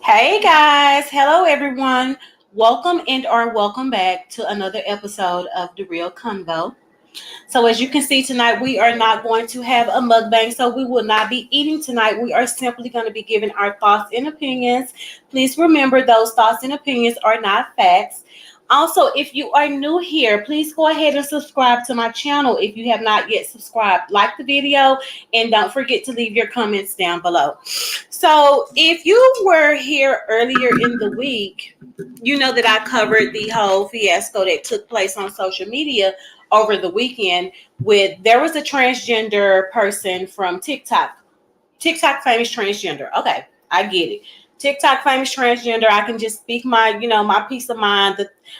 Hey guys, hello everyone. Welcome and/or welcome back to another episode of DaRealConvo. So as you can see tonight, we are not going to have a mukbang, so we will not be eating tonight. We are simply going to be giving our thoughts and opinions. Please remember those thoughts and opinions are not facts. Also, if you are new here, please go ahead and subscribe to my channel if you have not yet subscribed. Like the video and don't forget to leave your comments down below. So, if you were here earlier in the week, you know that I covered the whole fiasco that took place on social media over the weekend with there was a transgender person from TikTok famous transgender. Okay, I get it. TikTok famous transgender. I can just speak my peace of mind.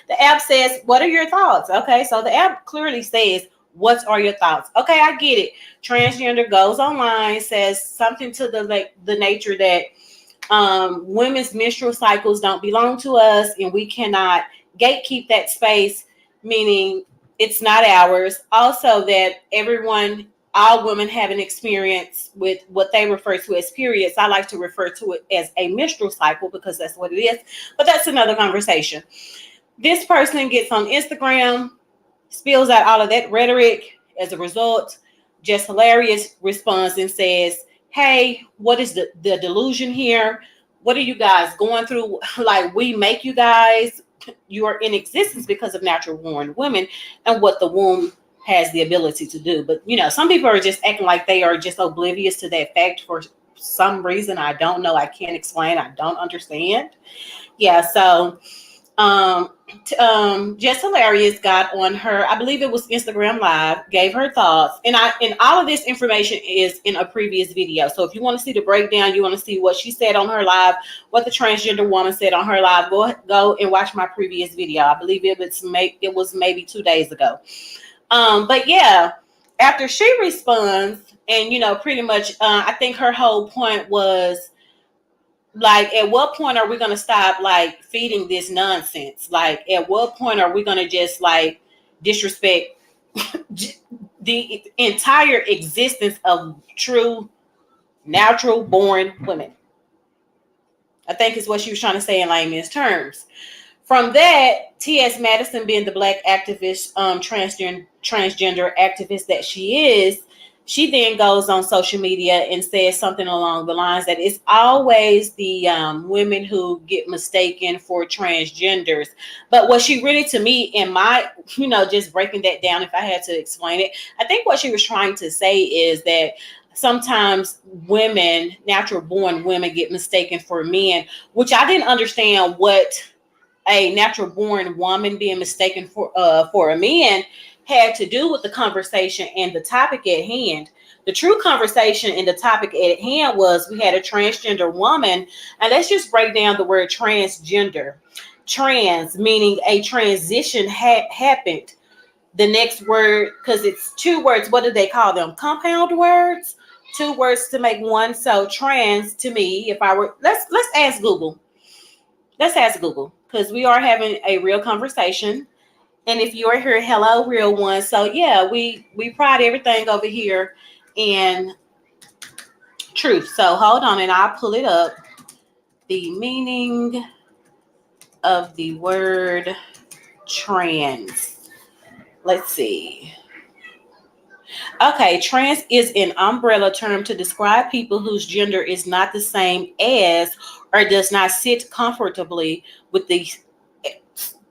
The app says, "What are your thoughts?" Okay, so the app clearly says, "What are your thoughts?" Okay, I get it. Transgender goes online, says something to the nature that women's menstrual cycles don't belong to us, and we cannot gatekeep that space, meaning it's not ours. Also, that all women have an experience with what they refer to as periods. I like to refer to it as a menstrual cycle because that's what it is, but that's another conversation. This person gets on Instagram, spills out all of that rhetoric. As a result, Jess Hilarious responds and says, "Hey, what is the delusion here? What are you guys going through? Like, we make you guys, you are in existence because of natural born women and what the womb has the ability to do." But, some people are just acting like they are just oblivious to that fact for some reason. I don't know. I can't explain. I don't understand. Yeah, so Jess Hilarious got on her, I believe it was Instagram Live, gave her thoughts, and all of this information is in a previous video. So if you want to see the breakdown, you want to see what she said on her live, what the transgender woman said on her live, go and watch my previous video. I believe it was maybe 2 days ago. But yeah, after she responds, and pretty much, I think her whole point was, like, at what point are we going to stop like feeding this nonsense? Like, at what point are we going to just like disrespect the entire existence of true natural born women? I think is what she was trying to say in layman's terms. From that, T.S. Madison, being the black activist, transgender activist that she is, she then goes on social media and says something along the lines that it's always the women who get mistaken for transgenders. But what she really, to me, in my, just breaking that down, if I had to explain it, I think what she was trying to say is that sometimes women, natural born women, get mistaken for men, which I didn't understand what a natural born woman being mistaken for a man had to do with the conversation and the topic at hand. The true conversation and the topic at hand was we had a transgender woman, and let's just break down the word transgender. Trans meaning a transition happened. The next word, because it's two words, what do they call them? Compound words? Two words to make one. So trans, to me, if I were, let's ask Google. Let's ask Google, because we are having a real conversation. And if you are here, hello, real one. So yeah, we pride everything over here in truth. So hold on, and I'll pull it up. The meaning of the word trans. Let's see. Okay, trans is an umbrella term to describe people whose gender is not the same as or does not sit comfortably with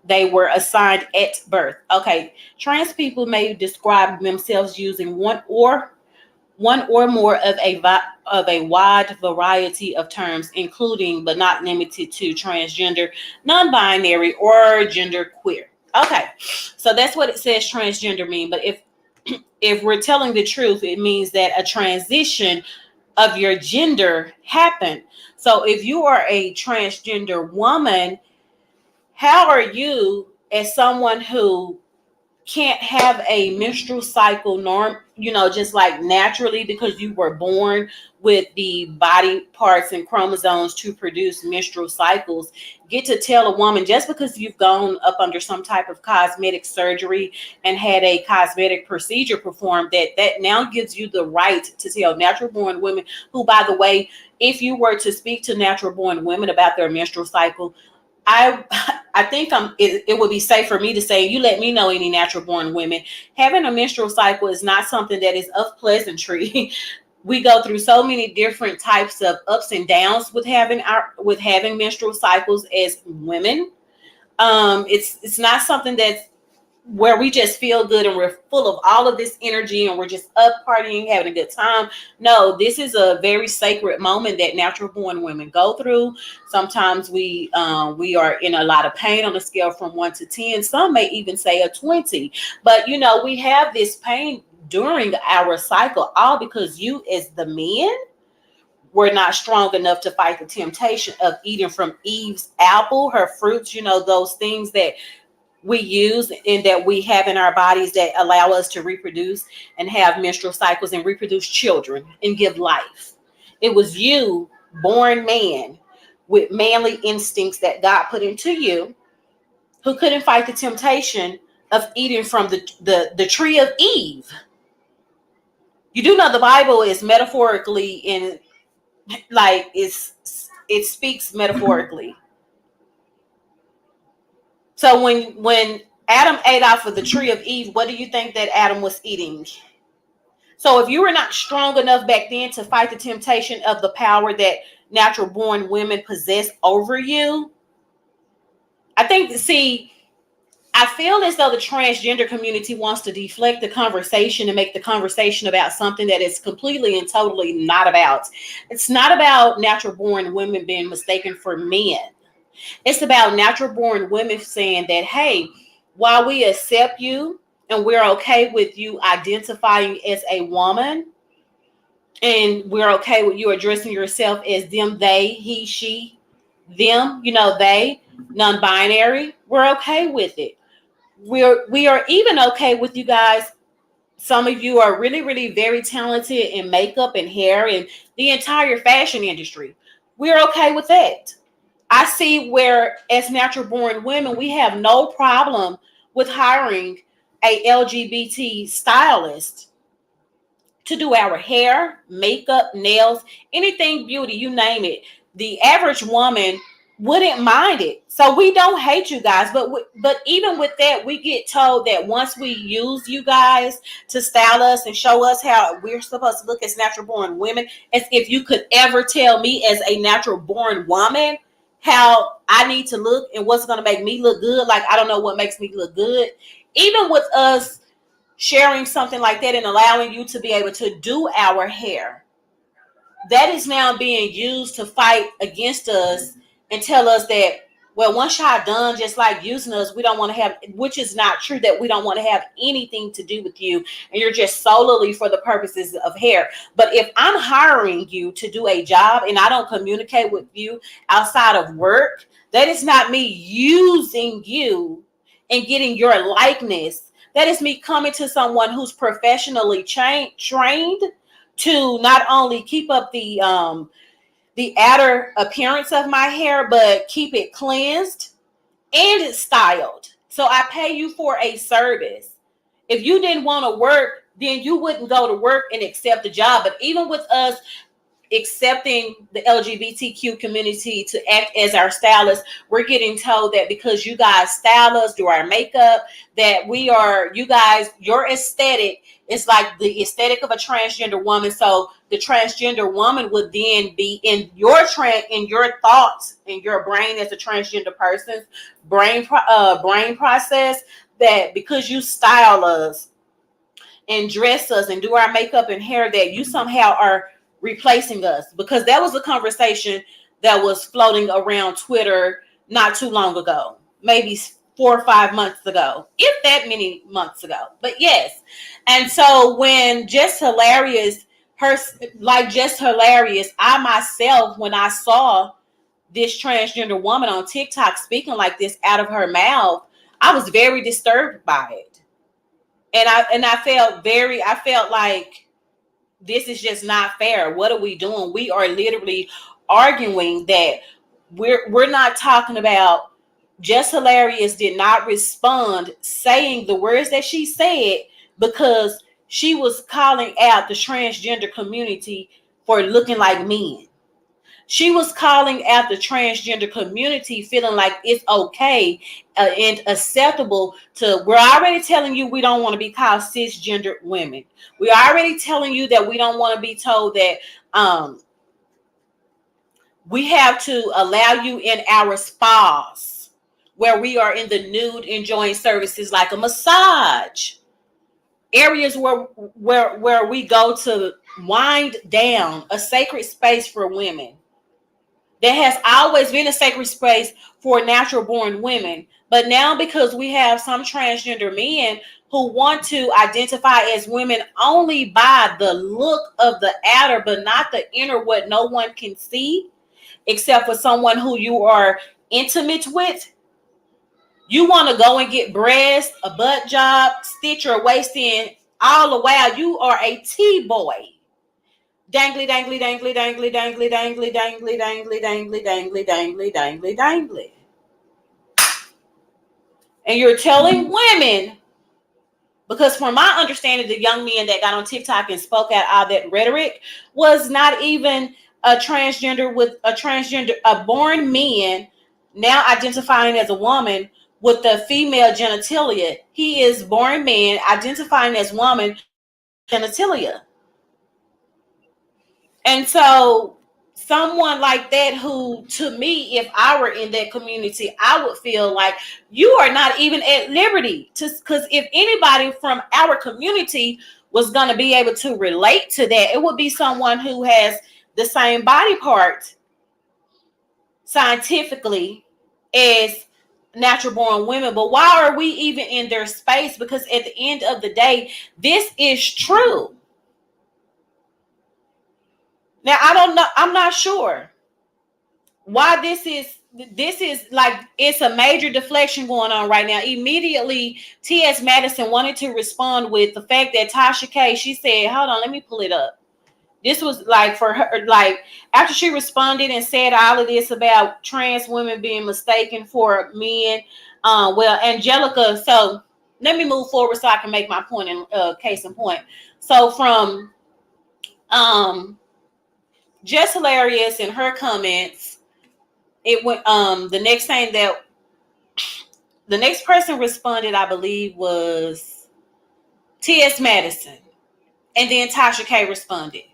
they were assigned at birth. Okay, trans people may describe themselves using one or more of a wide variety of terms, including but not limited to transgender, non-binary, or genderqueer. Okay, so that's what it says transgender mean. But if we're telling the truth, it means that a transition of your gender happened. So if you are a transgender woman, how are you, as someone who can't have a menstrual cycle just like naturally, because you were born with the body parts and chromosomes to produce menstrual cycles, get to tell a woman just because you've gone up under some type of cosmetic surgery and had a cosmetic procedure performed, that now gives you the right to tell natural born women, who, by the way, if you were to speak to natural born women about their menstrual cycle, I think it would be safe for me to say, you let me know any natural born women. Having a menstrual cycle is not something that is of pleasantry. We go through so many different types of ups and downs with having menstrual cycles as women. It's not something that's where we just feel good and we're full of all of this energy and we're just up partying, having a good time. No, this is a very sacred moment that natural born women go through. Sometimes we are in a lot of pain on a scale from 1 to 10. Some may even say a 20. But we have this pain during our cycle, all because you as the men were not strong enough to fight the temptation of eating from Eve's apple, her fruits, those things that we use and that we have in our bodies that allow us to reproduce and have menstrual cycles and reproduce children and give life. It was you, born man, with manly instincts that God put into you, who couldn't fight the temptation of eating from the tree of Eve. You do know the Bible is metaphorically in, like, it speaks metaphorically. So when Adam ate off of the tree of Eve, what do you think that Adam was eating? So if you were not strong enough back then to fight the temptation of the power that natural born women possess over you, I feel as though the transgender community wants to deflect the conversation and make the conversation about something that is completely and totally not about. It's not about natural born women being mistaken for men. It's about natural born women saying that, hey, while we accept you and we're okay with you identifying as a woman, and we're okay with you addressing yourself as them, they, he, she, them, they, non-binary, we're okay with it. We are even okay with you guys. Some of you are really, really very talented in makeup and hair and the entire fashion industry. We're okay with that. I see where, as natural born women, we have no problem with hiring a LGBT stylist to do our hair, makeup, nails, anything beauty, you name it. The average woman wouldn't mind it. So we don't hate you guys, but even with that, we get told that once we use you guys to style us and show us how we're supposed to look as natural born women, as if you could ever tell me as a natural born woman how I need to look and what's going to make me look good. Like, I don't know what makes me look good. Even with us sharing something like that and allowing you to be able to do our hair, that is now being used to fight against us and tell us that, well, once y'all done just like using us, we don't want to have, which is not true, that we don't want to have anything to do with you and you're just solely for the purposes of hair. But if I'm hiring you to do a job and I don't communicate with you outside of work, that is not me using you and getting your likeness. That is me coming to someone who's professionally trained to not only keep up the outer appearance of my hair, but keep it cleansed and styled. So I pay you for a service. If you didn't want to work, then you wouldn't go to work and accept the job. But even with us accepting the LGBTQ community to act as our stylist, we're getting told that because you guys style us, do our makeup, that your aesthetic is like the aesthetic of a transgender woman. So the transgender woman would then be in your thoughts, in your brain as a transgender person's brain process, that because you style us and dress us and do our makeup and hair, that you somehow are replacing us. Because that was a conversation that was floating around Twitter not too long ago, maybe 4 or 5 months ago, if that many months ago. But yes. And so when Jess Hilarious, I myself, when I saw this transgender woman on TikTok speaking like this out of her mouth, I was very disturbed by it. And I felt like, this is just not fair. What are we doing? We are literally arguing that we're not talking about. Jess Hilarious did not respond saying the words that she said because she was calling out the transgender community for looking like men. She was calling out the transgender community, feeling like it's okay and acceptable to, we're already telling you we don't want to be called cisgender women. We're already telling you that we don't want to be told that we have to allow you in our spas where we are in the nude enjoying services like a massage. Areas where we go to wind down, a sacred space for women. There has always been a sacred space for natural born women. But now, because we have some transgender men who want to identify as women only by the look of the outer, but not the inner, what no one can see, except for someone who you are intimate with. You want to go and get breasts, a butt job, stitch your waist in, all the while you are a T-boy. Dangly, dangly, dangly, dangly, dangly, dangly, dangly, dangly, dangly, dangly, dangly, dangly, dangly. And you're telling women, because from my understanding, the young men that got on TikTok and spoke out all that rhetoric was not even a transgender with a born man now identifying as a woman with the female genitalia. He is born man identifying as woman genitalia. And so someone like that, who, to me, if I were in that community, I would feel like you are not even at liberty to, because if anybody from our community was going to be able to relate to that, it would be someone who has the same body part scientifically as natural born women. But why are we even in their space? Because at the end of the day, this is true. Now, I don't know. I'm not sure why this is like, it's a major deflection going on right now. Immediately, T.S. Madison wanted to respond with the fact that TashaK, she said, hold on, let me pull it up. This was like for her, like after she responded and said all of this about trans women being mistaken for men. Well, Angelica, so let me move forward so I can make my point in case in point. So from Jess Hilarious in her comments, it went the next person responded, I believe, was T.S. Madison, and then TashaK responded.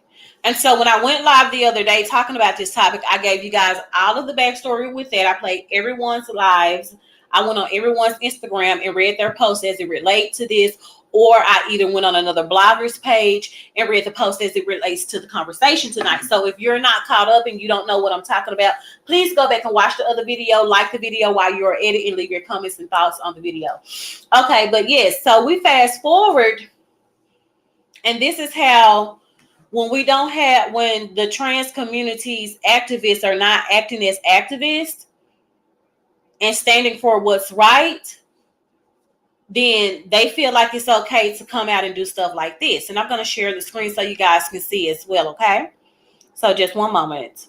And so when I went live the other day talking about this topic, I gave you guys all of the backstory with that. I played everyone's lives. I went on everyone's Instagram and read their posts as it relates to this, or I either went on another blogger's page and read the post as it relates to the conversation tonight. So if you're not caught up and you don't know what I'm talking about, please go back and watch the other video, like the video while you're editing, leave your comments and thoughts on the video. Okay, but yes, so we fast forward, and this is how, when the trans community's activists are not acting as activists and standing for what's right, then they feel like it's okay to come out and do stuff like this. And I'm going to share the screen so you guys can see as well, okay? So just one moment.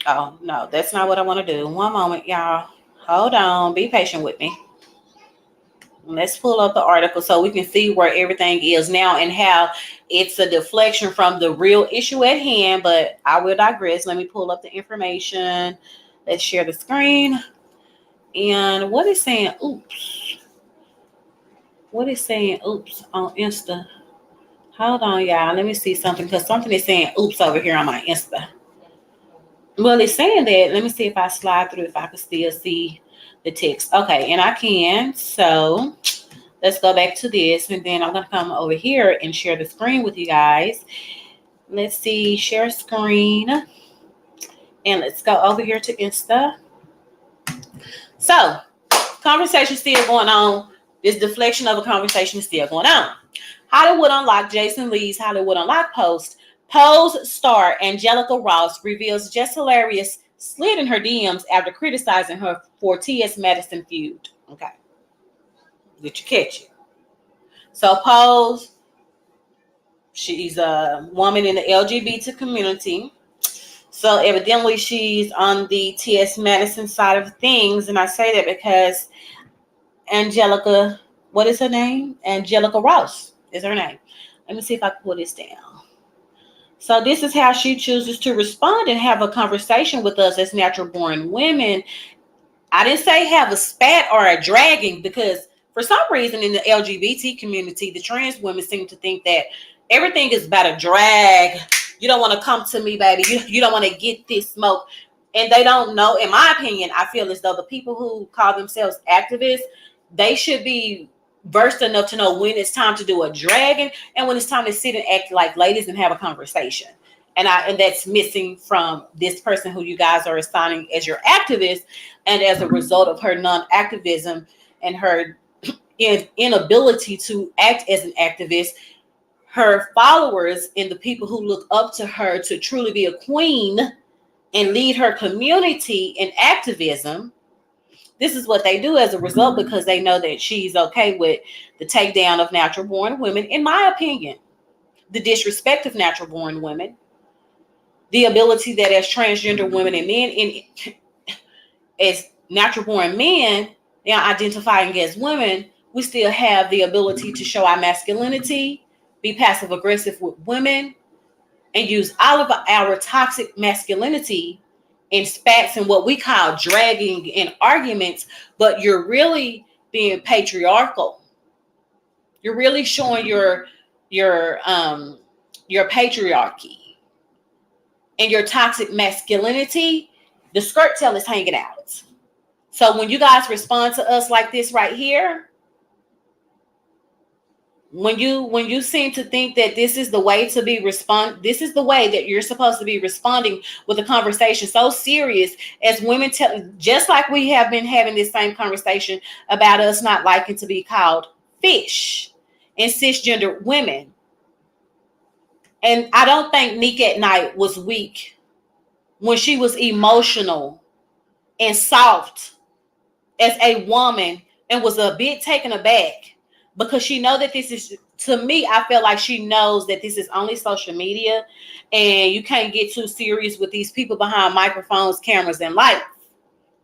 Oh, no, that's not what I want to do. One moment, y'all. Hold on. Be patient with me. Let's pull up the article so we can see where everything is now and how it's a deflection from the real issue at hand. But I will digress. Let me pull up the information. Let's share the screen. And what is saying oops? What is saying oops on Insta? Hold on, y'all. Let me see something, because something is saying oops over here on my Insta. Well, it's saying that. Let me see if I slide through, if I can still see the text. Okay, and I can. So let's go back to this, and then I'm going to come over here and share the screen with you guys. Let's see, share screen. And let's go over here to Insta. So, conversation still going on. This deflection of a conversation is still going on. Hollywood Unlocked, Jason Lee's Hollywood Unlocked post. Pose star Angelica Ross reveals Jess Hilarious slid in her DMs after criticizing her for T.S. Madison feud. Okay. Did you catch it? So Pose, she's a woman in the LGBT community. So evidently she's on the T.S. Madison side of things. And I say that because Angelica, what is her name? Angelica Ross is her name. Let me see if I can pull this down. So this is how she chooses to respond and have a conversation with us as natural born women. I didn't say have a spat or a dragging, because for some reason in the LGBT community, the trans women seem to think that everything is about a drag. You don't want to come to me, baby. You don't want to get this smoke. And they don't know, in my opinion, I feel as though the people who call themselves activists, they should be versed enough to know when it's time to do a dragging and when it's time to sit and act like ladies and have a conversation. And that's missing from this person who you guys are assigning as your activist. And as a result of her non-activism and her inability to act as an activist, her followers and the people who look up to her to truly be a queen and lead her community in activism, this is what they do as a result, because they know that she's okay with the takedown of natural born women, in my opinion, the disrespect of natural born women, the ability that as transgender women and men, as natural born men, now identifying as women, we still have the ability to show our masculinity, be passive aggressive with women, and use all of our toxic masculinity in spats and what we call dragging in arguments, but you're really being patriarchal. You're really showing your patriarchy and your toxic masculinity. The skirt tail is hanging out. So when you guys respond to us like this right here, when you seem to think that this is the way to be this is the way that you're supposed to be responding with a conversation so serious as women, just like we have been having this same conversation about us not liking to be called fish and cisgender women. And I don't think Nick at Night was weak when she was emotional and soft as a woman and was a bit taken aback, because she know that this is, to me, I feel like she knows that this is only social media and you can't get too serious with these people behind microphones, cameras, and lights,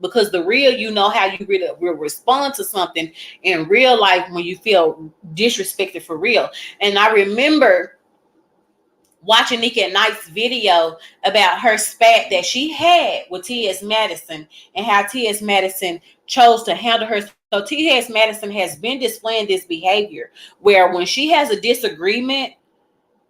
because the real, you know how you really will respond to something in real life when you feel disrespected for real. And I remember watching Nick at Night's video about her spat that she had with T.S. Madison and how T.S. Madison chose to handle her. So T.S. Madison has been displaying this behavior where when she has a disagreement,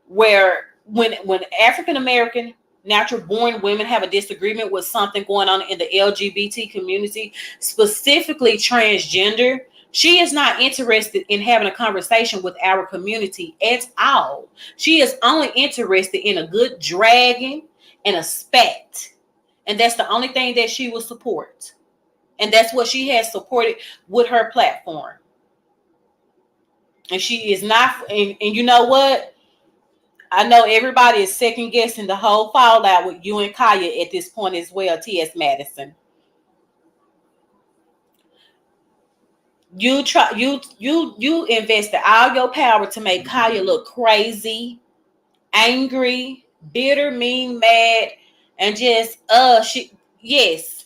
where when African American natural born women have a disagreement with something going on in the LGBT community, specifically transgender, she is not interested in having a conversation with our community at all. She is only interested in a good dragging and a spat. And that's the only thing that she will support. And that's what she has supported with her platform. And she is not, and you know what? I know everybody is second guessing the whole fallout with you and Kaya at this point as well, T.S. Madison. You invested all your power to make Kaya look crazy, angry, bitter, mean, mad, and just yes.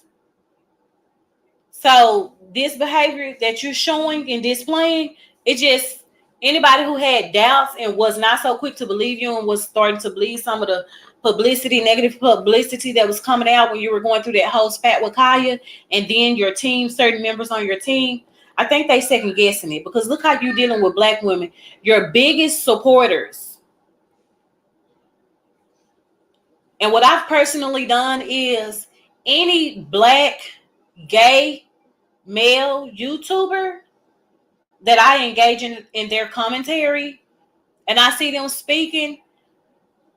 So this behavior that you're showing and displaying, it just, anybody who had doubts and was not so quick to believe you and was starting to believe some of the negative publicity that was coming out when you were going through that whole spat with Kaya, and then your team, certain members on your team, I think they second guessing it, because look how you're dealing with Black women, your biggest supporters. And what I've personally done is any Black, gay, male YouTuber that I engage in their commentary and I see them speaking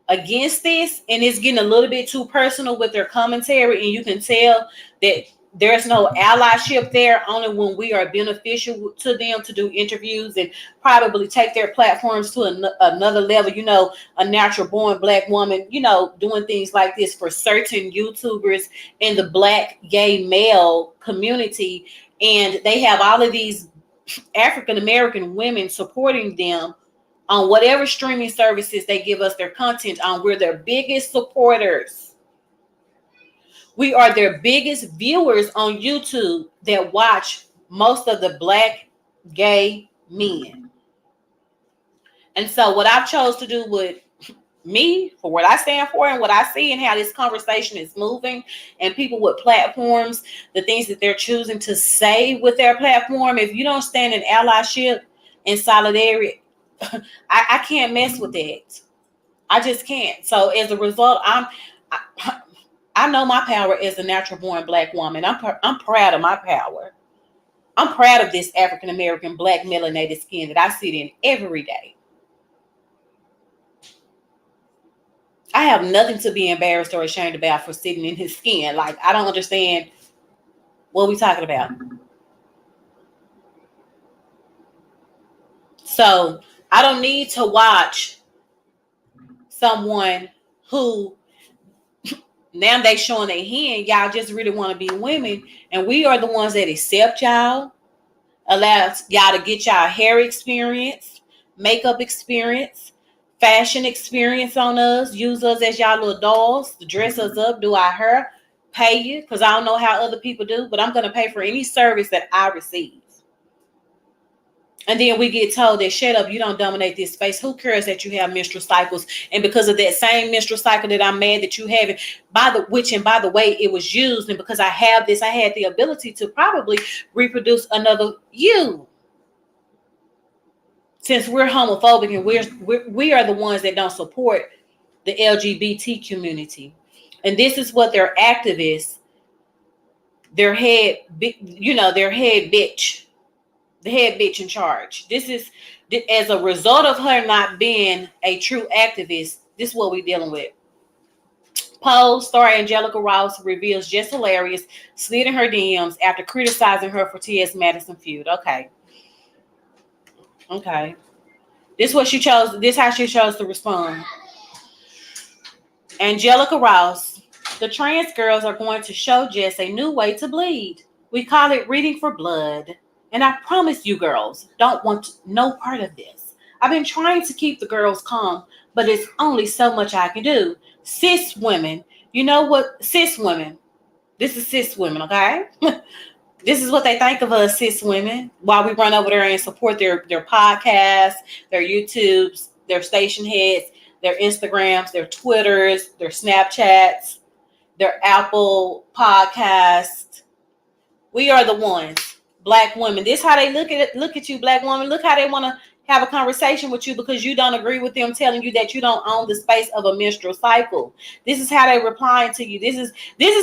against this and it's getting a little bit too personal with their commentary, and you can tell that there's no allyship there, only when we are beneficial to them to do interviews and probably take their platforms to another level. You know, a natural born Black woman, you know, doing things like this for certain YouTubers in the Black gay male community, and they have all of these African American women supporting them on whatever streaming services they give us their content on. We're their biggest supporters. We are their biggest viewers on YouTube that watch most of the Black gay men. And so what I've chose to do with me, for what I stand for and what I see and how this conversation is moving, and people with platforms, the things that they're choosing to say with their platform, if you don't stand in allyship and solidarity, I can't mess with that. I just can't. So as a result, I know my power as a natural born Black woman. I'm proud of my power. I'm proud of this African American Black melanated skin that I sit in every day. I have nothing to be embarrassed or ashamed about for sitting in his skin. Like, I don't understand what we're talking about. So I don't need to watch someone who now they showing their hand. Y'all just really want to be women, and we are the ones that accept y'all, allow y'all to get y'all hair experience, makeup experience, fashion experience on us, use us as y'all little dolls to dress us up, do our hair, pay you, because I don't know how other people do, but I'm going to pay for any service that I receive. And then we get told that, shut up, you don't dominate this space. Who cares that you have menstrual cycles? And because of that same menstrual cycle that I'm mad that you have it, by the way, it was used. And because I have this, I had the ability to probably reproduce another you. Since we're homophobic and we are the ones that don't support the LGBT community. And this is what their activists, their head bitch, the head bitch in charge. This is, as a result of her not being a true activist, this is what we're dealing with. Pose star Angelica Ross reveals Jess hilarious slid in her DMs after criticizing her for T.S. Madison feud. Okay. This is what she chose. This is how she chose to respond. Angelica Ross, the trans girls are going to show Jess a new way to bleed. We call it reading for blood. And I promise you girls don't want no part of this. I've been trying to keep the girls calm, but it's only so much I can do. Cis women, you know what? Cis women. This is cis women, okay? This is what they think of us, cis women, while we run over there and support their podcasts, their YouTubes, their station heads, their Instagrams, their Twitters, their Snapchats, their Apple podcasts. We are the ones, Black women. This is how they look at you, Black woman. Look how they want to have a conversation with you because you don't agree with them telling you that you don't own the space of a menstrual cycle. This is how they replying to you. This is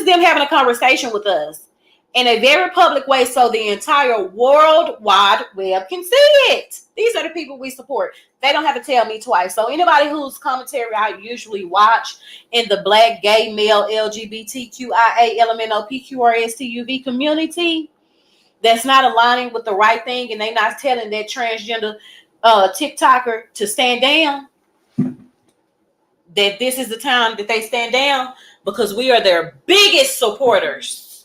them having a conversation with us in a very public way so the entire world wide web can see it. These are the people we support. They don't have to tell me twice. So anybody whose commentary I usually watch in the Black, gay, male, LGBTQIA, LMNOPQRSTUV community that's not aligning with the right thing and they not telling that transgender TikToker to stand down, that this is the time that they stand down because we are their biggest supporters.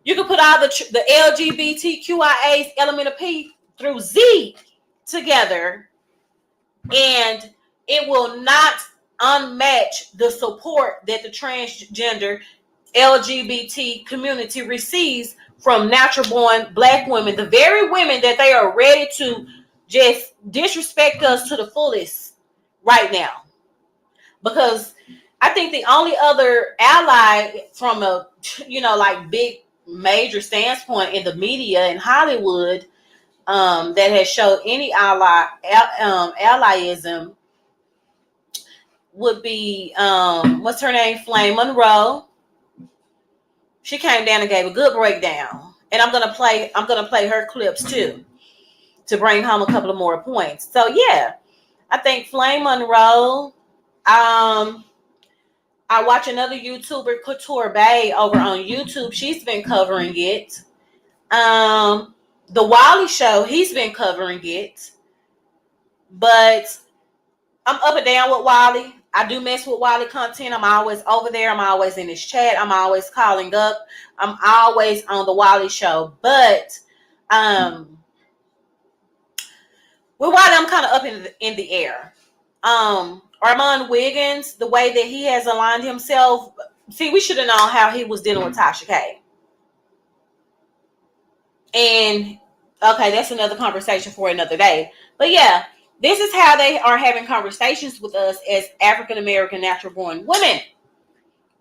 You can put all the LGBTQIAs, element of P through Z together, and it will not unmatch the support that the transgender LGBT community receives from natural born Black women, the very women that they are ready to just disrespect us to the fullest right now. Because I think the only other ally from a, like big major standpoint in the media in Hollywood that has showed any allyism would be what's her name? Flame Monroe. She came down and gave a good breakdown. And I'm gonna play her clips too to bring home a couple of more points. So yeah, I think Flame Monroe. I watch another YouTuber, Couture Bay, over on YouTube. She's been covering it. The Wiley Show, he's been covering it. But I'm up and down with Wiley. I do mess with Wiley content. I'm always over there. I'm always in his chat. I'm always calling up. I'm always on the Wiley Show. But with Wiley, I'm kind of up in the air. Armand Wiggins, the way that he has aligned himself. See, we should have known how he was dealing with TashaK. And okay, that's another conversation for another day. But yeah, This is how they are having conversations with us as African American natural born women.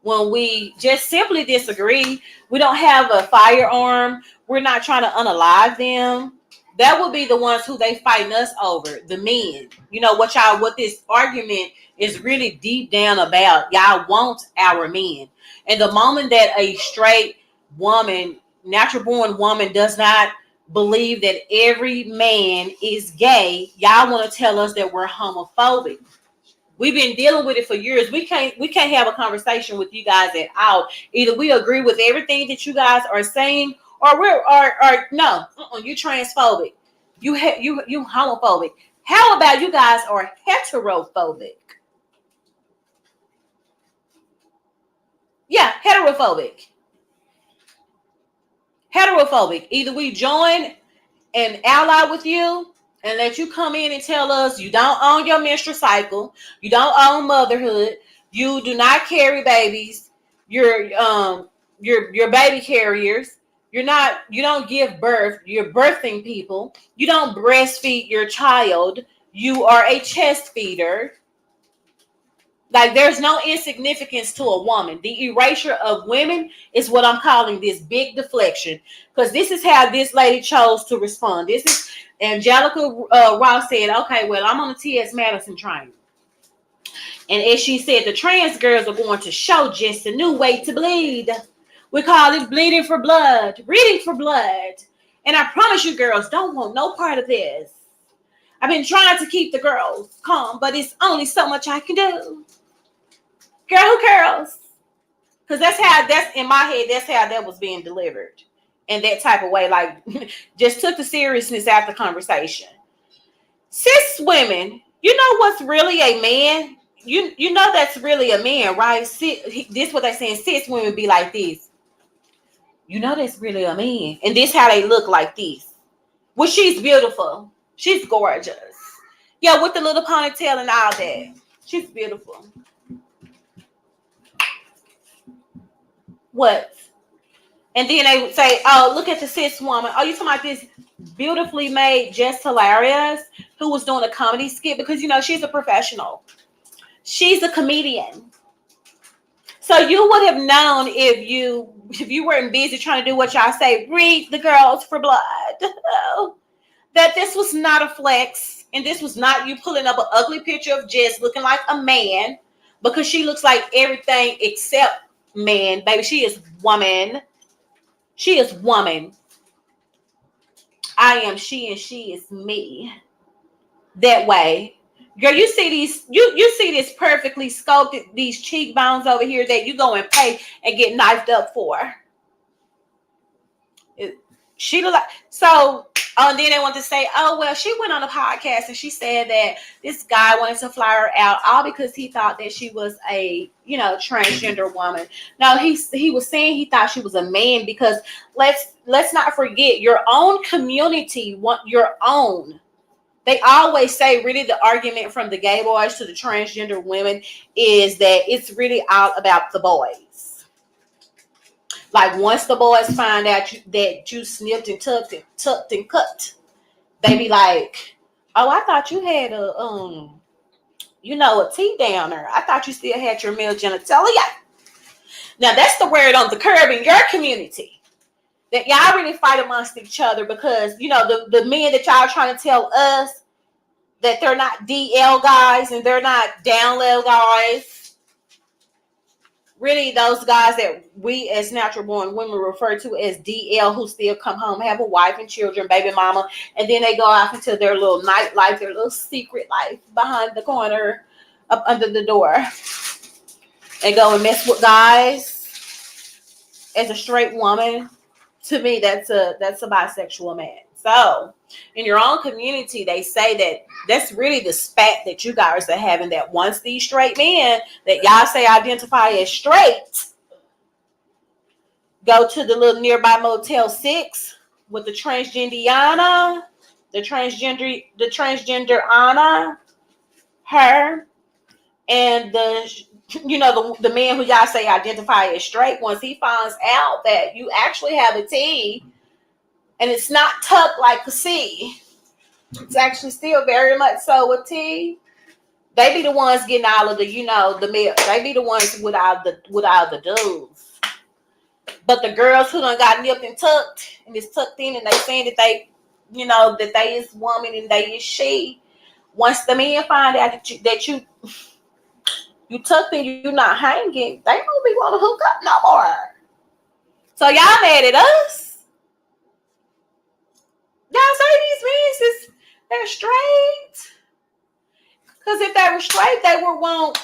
When we just simply disagree, we don't have a firearm, we're not trying to unalive them. That would be the ones who they fighting us over, the men. You know what this argument is really deep down about. Y'all want our men. And the moment that a straight woman, natural born woman, does not believe that every man is gay, y'all want to tell us that we're homophobic. We've been dealing with it for years. We can't have a conversation with you guys at all. Either we agree with everything that you guys are saying, or no, you transphobic. You homophobic. How about you guys are heterophobic? Yeah, heterophobic. Heterophobic. Either we join and ally with you and let you come in and tell us you don't own your menstrual cycle, you don't own motherhood, you do not carry babies, you're baby carriers, you don't give birth, you're birthing people, you don't breastfeed your child, you are a chest feeder. Like, there's no insignificance to a woman. The erasure of women is what I'm calling this big deflection, because this is how this lady chose to respond. This is Angelica Ross said, okay, well, I'm on the T.S. Madison train. And as she said, the trans girls are going to show Jess a new way to bleed. We call it bleeding for blood, reading for blood. And I promise you girls don't want no part of this. I've been trying to keep the girls calm, but it's only so much I can do. Girl, who cares? Because that's in my head, that's how that was being delivered. In that type of way. Like, just took the seriousness out of the conversation. Cis women, you know what's really a man? You know that's really a man, right? This what they saying, cis women be like this. You know that's really a man. And this how they look like this. Well, she's beautiful. She's gorgeous. Yeah, with the little ponytail and all that. She's beautiful. What? And then they would say, oh, look at the cis woman. Oh, you talking about this beautifully made Jess Hilarious who was doing a comedy skit? Because, you know, she's a professional. She's a comedian. So you would have known if you weren't busy trying to do what y'all say, read the girls for blood, that this was not a flex. And this was not you pulling up an ugly picture of Jess looking like a man, because she looks like everything except man. Baby, she is woman. She is woman. I am she and she is me. That way. Girl, you see these, you see this perfectly sculpted, these cheekbones over here that you go and pay and get knifed up for. She look like, so, and then they want to say, oh, well, she went on a podcast and she said that this guy wanted to fly her out all because he thought that she was a, transgender woman. No, he was saying he thought she was a man, because let's not forget, your own community want your own. They always say, really, the argument from the gay boys to the transgender women is that it's really all about the boys. Like, once the boys find out that you snipped and tucked and cut, they be like, oh, I thought you had a teeth downer. I thought you still had your male genitalia. Now, that's the word on the curb in your community. That y'all really fight amongst each other because, the men that y'all are trying to tell us that they're not DL guys and they're not down low guys. Really, those guys that we as natural born women refer to as DL, who still come home, have a wife and children, baby mama, and then they go off into their little night life, their little secret life behind the corner, up under the door, and go and mess with guys. As a straight woman, to me, that's a bisexual man. So, in your own community, they say that that's really the spat that you guys are having, that once these straight men that y'all say identify as straight go to the little nearby Motel 6 with the transgender Anna, her, and the man who y'all say identify as straight, once he finds out that you actually have a T and it's not tucked like a C, It's actually still very much so with T. They be the ones getting all of the, the milk. They be the ones with all the dudes. But the girls who done got nipped and tucked, and it's tucked in, and they saying that they, that they is woman and they is she. Once the men find out that you tucked in, you not hanging, they don't be want to hook up no more. So y'all mad at us? Y'all say these men they're straight? Because if they were straight, they would want,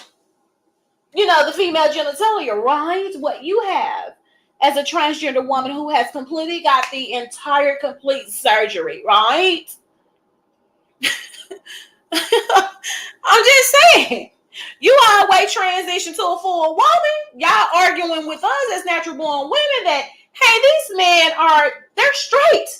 the female genitalia, right? What you have as a transgender woman who has completely got the entire complete surgery, right? I'm just saying. You always transition to a full woman. Y'all arguing with us as natural born women that, hey, these men they're straight.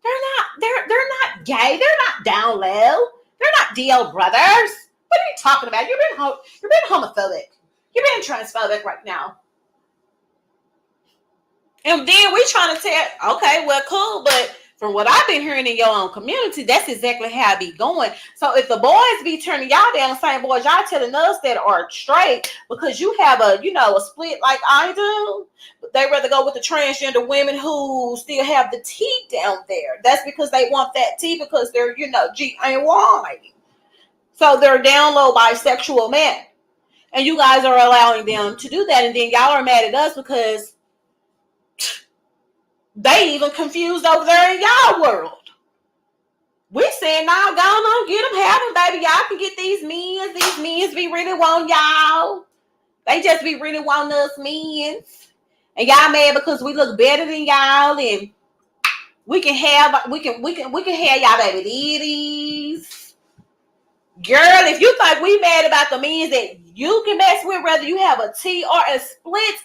They're not gay. They're not down low. They're not DL brothers. What are you talking about? You're being homophobic. You're being transphobic right now. And then we trying to tell, okay, well, cool, but from what I've been hearing in your own community, that's exactly how it be going. So if the boys be turning y'all down, saying, boys, y'all telling us that are straight because you have a split like I do, but they rather go with the transgender women who still have the T down there. That's because they want that T because they're, G-A-Y. So they're down low bisexual men. And you guys are allowing them to do that. And then y'all are mad at us because they even confused over there in y'all world. We saying, now go on, get them, have them, baby. Y'all can get these men. These men be really want y'all. They just be really wanting us men. And y'all mad because we look better than y'all, and we can have y'all baby daddies. Girl, if you think we mad about the men that you can mess with, whether you have a T or a split,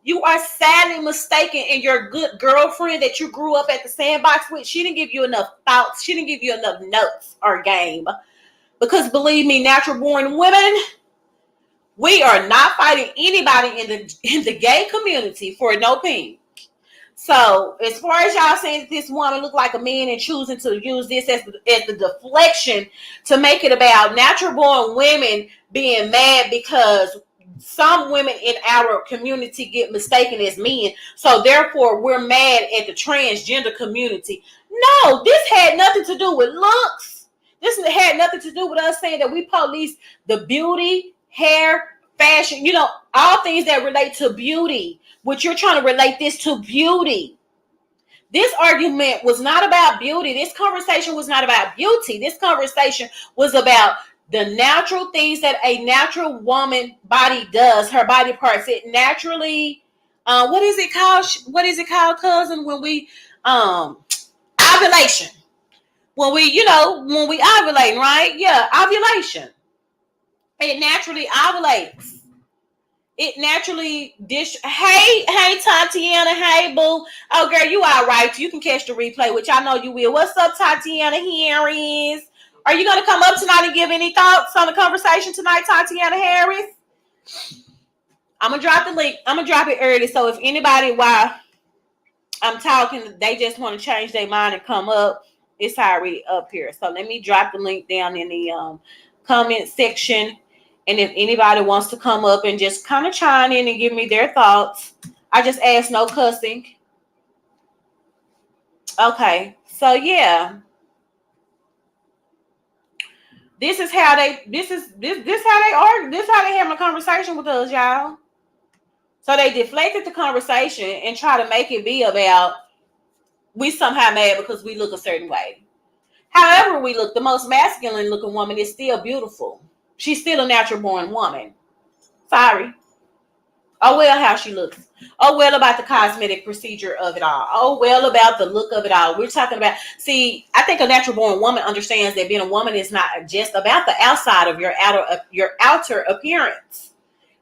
you are sadly mistaken in your good girlfriend that you grew up at the sandbox with. She didn't give you enough thoughts. She didn't give you enough notes or game. Because believe me, natural born women, we are not fighting anybody in the gay community for no pink. So as far as y'all saying that this woman look like a man and choosing to use this as the deflection to make it about natural born women being mad because some women in our community get mistaken as men, so therefore we're mad at the transgender community. No, this had nothing to do with looks. This had nothing to do with us saying that we police the beauty, hair, fashion, all things that relate to beauty, which you're trying to relate this to beauty. This argument was not about beauty. This conversation was not about beauty. This conversation was about the natural things that a natural woman body does, her body parts. It naturally, what is it called, cousin? When we, ovulation. When we ovulate, right? Yeah, ovulation. It naturally ovulates. It naturally Hey, Tatiana. Hey, boo. Oh, girl, you all right. You can catch the replay, which I know you will. What's up, Tatiana Harris? Are you going to come up tonight and give any thoughts on the conversation tonight, Tatiana Harris? I'm going to drop the link. I'm going to drop it early. So if anybody, while I'm talking, they just want to change their mind and come up, it's already up here. So let me drop the link down in the comment section. And if anybody wants to come up and just kind of chime in and give me their thoughts, I just ask no cussing. Okay, so yeah, this is how they argue. This is how they having a conversation with us, y'all. So they deflected the conversation and try to make it be about we somehow mad because we look a certain way. However we look, the most masculine looking woman is still beautiful. She's still a natural born woman. Sorry. Oh, well, how she looks. Oh, well, about the cosmetic procedure of it all. Oh, well, about the look of it all. We're talking about, I think a natural born woman understands that being a woman is not just about the outside of your outer appearance.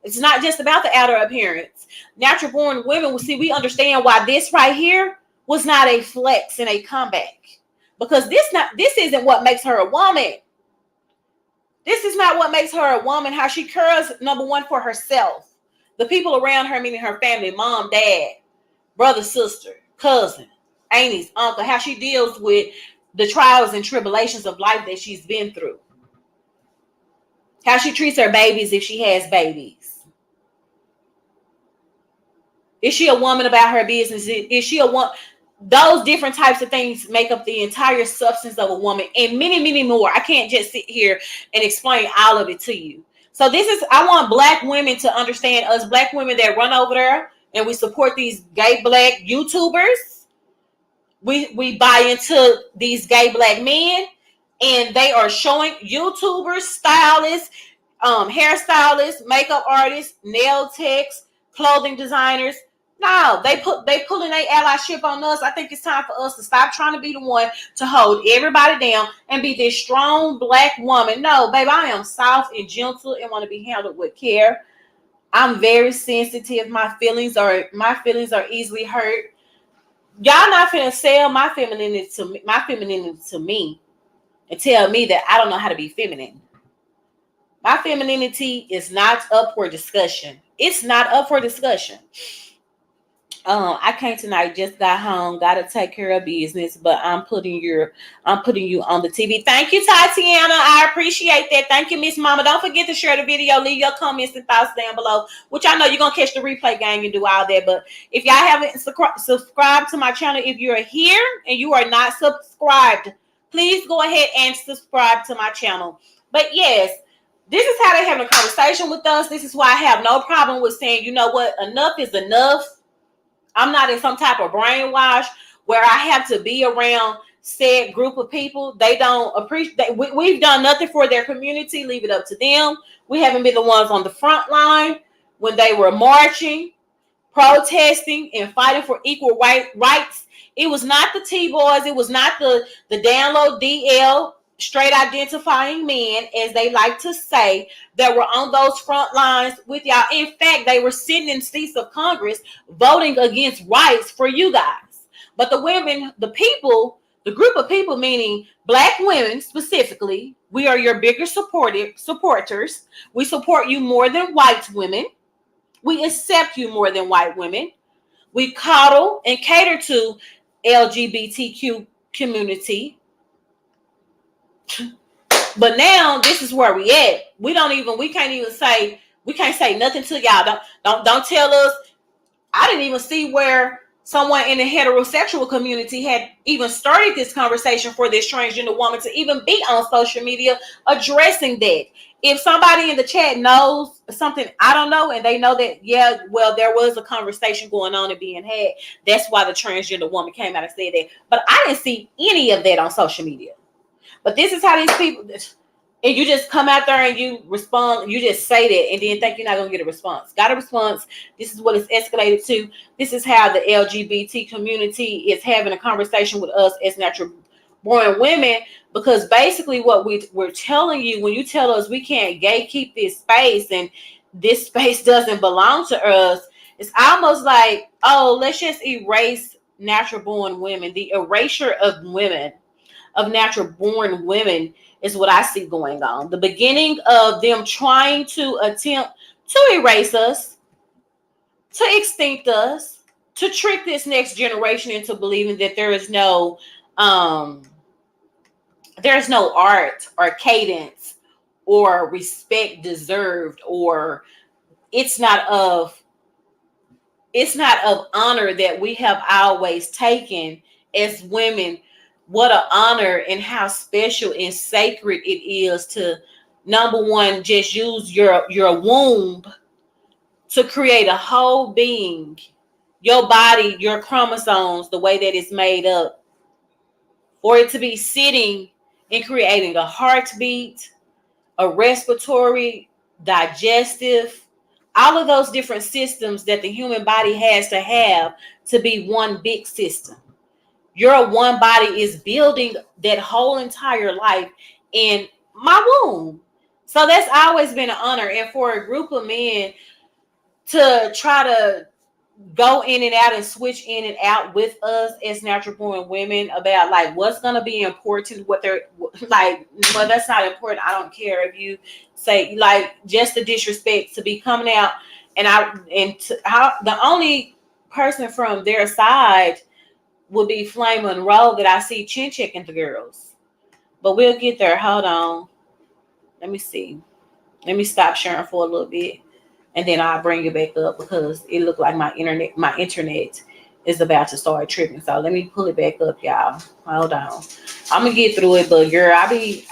It's not just about the outer appearance. Natural born women, we understand why this right here was not a flex and a comeback. Because this isn't what makes her a woman. This is not what makes her a woman. How she cares, number one, for herself. The people around her, meaning her family, mom, dad, brother, sister, cousin, aunties, uncle, how she deals with the trials and tribulations of life that she's been through. How she treats her babies if she has babies. Is she a woman about her business? Is she a woman? Those different types of things make up the entire substance of a woman, and many, many more. I can't just sit here and explain all of it to you. So I want black women to understand, us black women that run over there and we support these gay black YouTubers. We buy into these gay black men, and they are showing YouTubers, stylists, hairstylists, makeup artists, nail techs, clothing designers. No, they pulling their allyship on us. I think it's time for us to stop trying to be the one to hold everybody down and be this strong black woman. No, baby, I am soft and gentle and want to be handled with care. I'm very sensitive. My feelings are easily hurt. Y'all not finna sell my femininity to me and tell me that I don't know how to be feminine. My femininity is not up for discussion. It's not up for discussion. I came tonight, just got home, gotta take care of business, but I'm putting you on the TV. Thank you, Tatiana. I appreciate that. Thank you, Miss Mama. Don't forget to share the video, leave your comments and thoughts down below, which I know you're gonna catch the replay gang and do all that. But if y'all haven't subscribed to my channel, if you're here and you are not subscribed, please go ahead and subscribe to my channel. But yes, this is how they're having a conversation with us. This is why I have no problem with saying, you know what, enough is enough. I'm not in some type of brainwash where I have to be around said group of people. They don't appreciate. We've done nothing for their community. Leave it up to them. We haven't been the ones on the front line when they were marching, protesting, and fighting for equal rights. It was not the T-boys. It was not the download DL straight identifying men, as they like to say, that were on those front lines with y'all. In fact, they were sitting in seats of Congress voting against rights for you guys. But the women, the people, the group of people, meaning black women specifically, we are your bigger supporters. We support you more than white women. We accept you more than white women. We coddle and cater to LGBTQ community. But now this is where we at. We can't say nothing to y'all. Don't tell us. I didn't even see where someone in the heterosexual community had even started this conversation for this transgender woman to even be on social media addressing that. If somebody in the chat knows something I don't know, and they know that, yeah, well, there was a conversation going on and being had, that's why the transgender woman came out and said that. But I didn't see any of that on social media. But this is how these people, and you just come out there and you respond, you just say that and then think you're not going to get a response. Got a response. This is what it's escalated to. This is how the LGBT community is having a conversation with us as natural born women, because basically what we're telling you, when you tell us we can't gatekeep this space and this space doesn't belong to us, it's almost like, oh, let's just erase natural born women. The erasure of women, of natural born women, is what I see going on. The beginning of them trying to attempt to erase us, to extinct us, to trick this next generation into believing that there's no art or cadence or respect deserved, or it's not of honor that we have always taken as women. What an honor and how special and sacred it is to, number one, just use your womb to create a whole being, your body, your chromosomes, the way that it's made up, for it to be sitting and creating a heartbeat, a respiratory, digestive, all of those different systems that the human body has to have to be one big system. Your one body is building that whole entire life in my womb. So that's always been an honor. And for a group of men to try to go in and out and switch in and out with us as natural born women about like what's going to be important, what they're like, well, that's not important. I don't care if you say, like, just the disrespect to be coming out. And the only person from their side would be Flame Monroe that I see chin checking the girls. But we'll get there. Hold on. Let me see. Let me stop sharing for a little bit, and then I'll bring it back up because it looked like my internet is about to start tripping. So let me pull it back up, y'all. Hold on. I'm gonna get through it, but girl, I be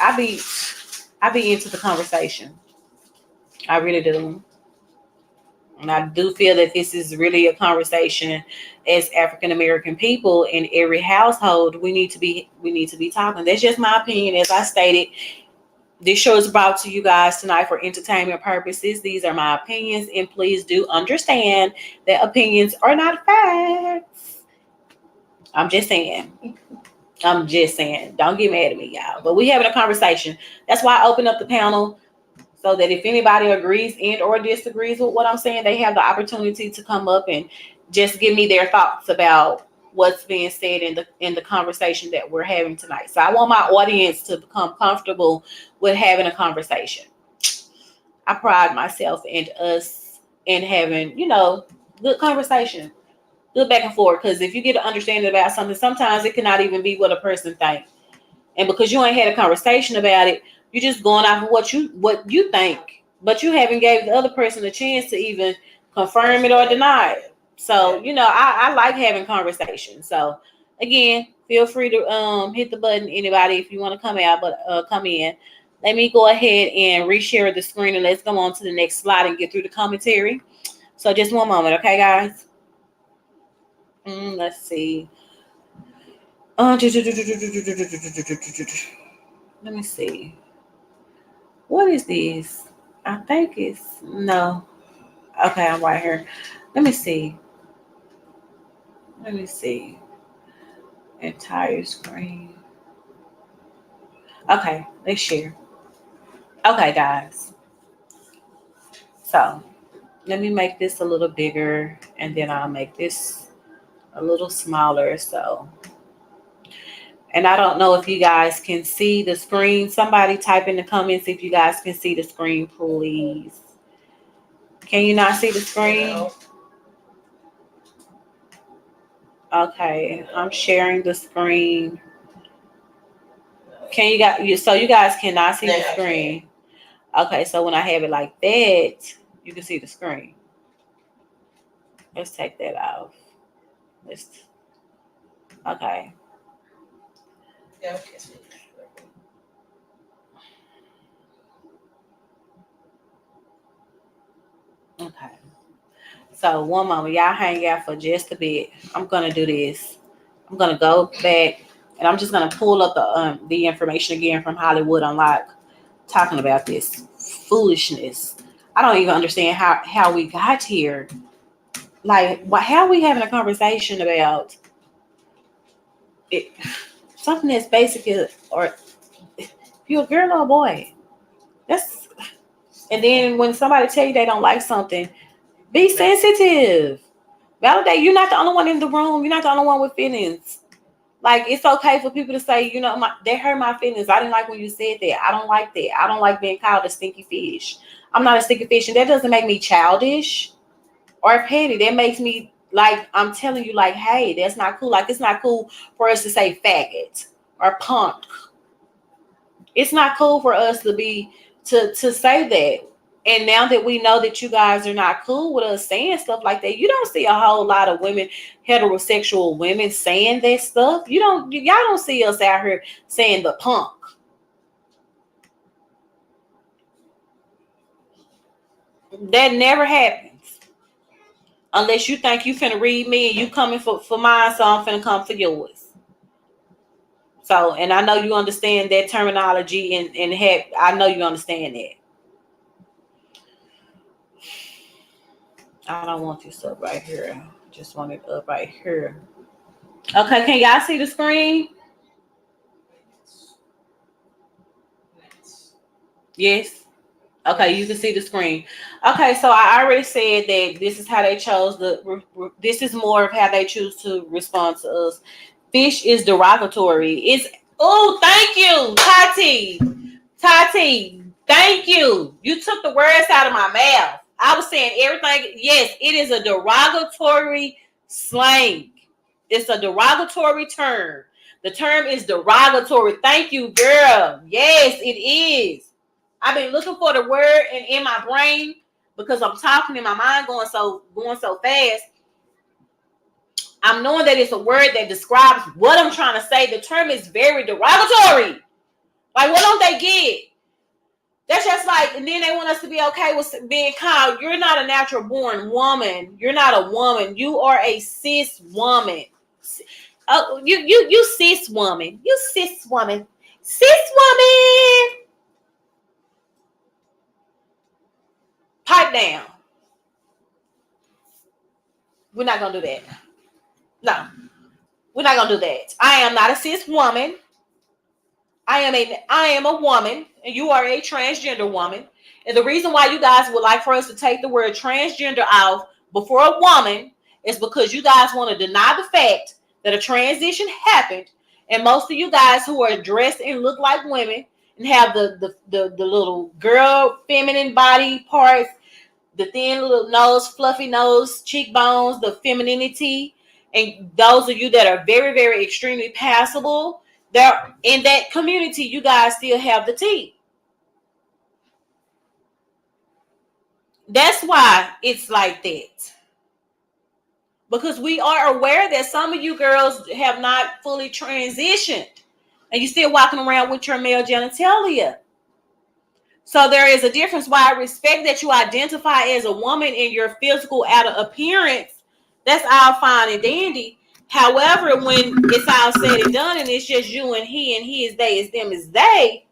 into the conversation. I really do. And I do feel that this is really a conversation as African American people in every household. We need to be talking. That's just my opinion. As I stated, this show is brought to you guys tonight for entertainment purposes. These are my opinions, and please do understand that opinions are not facts. I'm just saying. Don't get mad at me, y'all. But we having a conversation. That's why I open up the panel, so that if anybody agrees and or disagrees with what I'm saying, they have the opportunity to come up and just give me their thoughts about what's being said in the conversation that we're having tonight. So I want my audience to become comfortable with having a conversation. I pride myself in us in having, good conversation, good back and forth. Because if you get an understanding about something, sometimes it cannot even be what a person thinks. And because you ain't had a conversation about it, you're just going off of what you think, but you haven't gave the other person a chance to even confirm it or deny it. So, I like having conversations. So again, feel free to hit the button, anybody, if you want to come out, but come in. Let me go ahead and reshare the screen, and let's go on to the next slide and get through the commentary. So just one moment, okay, guys? Let's see. Let me see. What is this? I think it's no. Okay, I'm right here. Let me see. Entire screen. Okay, let's share. Okay, guys. So let me make this a little bigger, and then I'll make this a little smaller. So, and I don't know if you guys can see the screen. Somebody type in the comments if you guys can see the screen, please. Can you not see the screen? Okay, I'm sharing the screen. Can you guys cannot see the screen? Okay, so when I have it like that, you can see the screen. Let's take that off. Okay. Okay. So one moment, y'all hang out for just a bit. I'm gonna do this. I'm gonna go back, and I'm just gonna pull up the information again from Hollywood Unlocked, talking about this foolishness. I don't even understand how we got here. Like, how are we having a conversation about it? Something that's basic, or if you're a girl or a boy. And then when somebody tell you they don't like something, be sensitive. Validate. You're not the only one in the room. You're not the only one with feelings. Like, it's okay for people to say, they hurt my feelings. I didn't like when you said that. I don't like that. I don't like being called a stinky fish. I'm not a stinky fish, and that doesn't make me childish or petty. That makes me, like, I'm telling you, like, hey, that's not cool. Like, it's not cool for us to say faggot or punk. It's not cool for us to say that. And now that we know that you guys are not cool with us saying stuff like that, you don't see a whole lot of women, heterosexual women, saying that stuff. Y'all don't see us out here saying the punk. That never happens. Unless you think you finna read me and you coming for mine, so I'm finna come for yours. So, and I know you understand that terminology, and I know you understand that. I don't want this up right here. I just want it up right here. Okay, can y'all see the screen? Yes. Okay, you can see the screen. Okay, so I already said that this is how they chose this is more of how they choose to respond to us. Fish is derogatory. Thank you, Tati, thank you. You took the words out of my mouth. I was saying everything. Yes, it is a derogatory slang. It's a derogatory term. The term is derogatory. Thank you, girl. Yes, it is. I've been looking for the word in my brain because I'm talking in my mind going so fast. I'm knowing that it's a word that describes what I'm trying to say. The term is very derogatory. Like, what don't they get? That's just like, and then they want us to be okay with being called, you're not a natural born woman. You're not a woman. You are a cis woman. Oh, you cis woman. You cis woman. Cis woman. Pipe down. We're not going to do that. No. We're not going to do that. I am not a cis woman. I am a woman, and you are a transgender woman. And the reason why you guys would like for us to take the word transgender off before a woman is because you guys want to deny the fact that a transition happened. And most of you guys who are dressed and look like women and have the little girl feminine body parts, the thin little nose, fluffy nose, cheekbones, the femininity, and those of you that are very, very extremely passable, there in that community, you guys still have the tea. That's why it's like that. Because we are aware that some of you girls have not fully transitioned and you're still walking around with your male genitalia. So there is a difference. Why I respect that you identify as a woman in your physical outer appearance. That's all fine and dandy. However, when it's all said and done and it's just you and he is they, is them is they.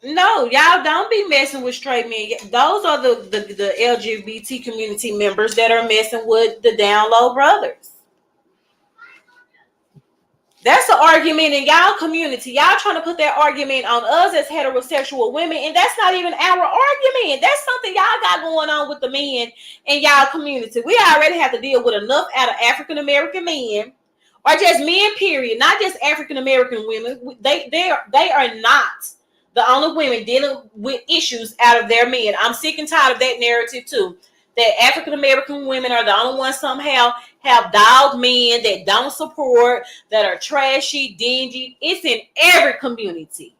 No, y'all don't be messing with straight men. Those are the LGBT community members that are messing with the down low brothers. That's an argument in y'all community. Y'all trying to put that argument on us as heterosexual women, and that's not even our argument. That's something y'all got going on with the men in y'all community. We already have to deal with enough out of African American men, or just men, period. Not just African American women. They are not the only women dealing with issues out of their men. I'm sick and tired of that narrative too. That African American women are the only ones somehow have dog men that don't support, that are trashy, dingy. It's in every community,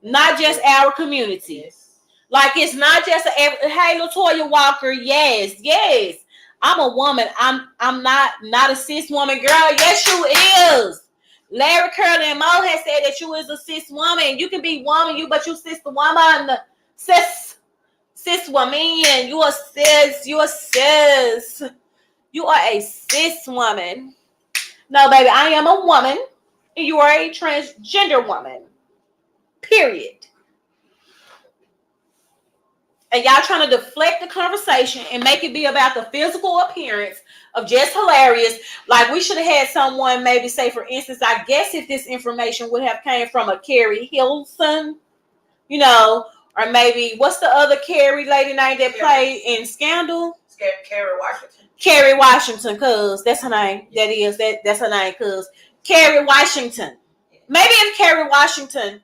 not just our community. Yes. Like, it's not just hey, LaToya Walker. Yes. I'm a woman. I'm not a cis woman, girl. Yes, you is. Larry Curly and Mo has said that you is a cis woman. You can be woman, but you cis the woman, cis woman. You a cis. You are a cis woman. No, baby, I am a woman, and you are a transgender woman. Period. And y'all trying to deflect the conversation and make it be about the physical appearance of Just Hilarious. Like, we should have had someone maybe say, for instance, I guess if this information would have came from a Carrie Hilson, you know, or maybe what's the other Carrie lady name that played in Scandal? Carrie Washington. Carrie Washington, cuz that's her name. That's her name, cuz Carrie Washington. Maybe if Carrie Washington,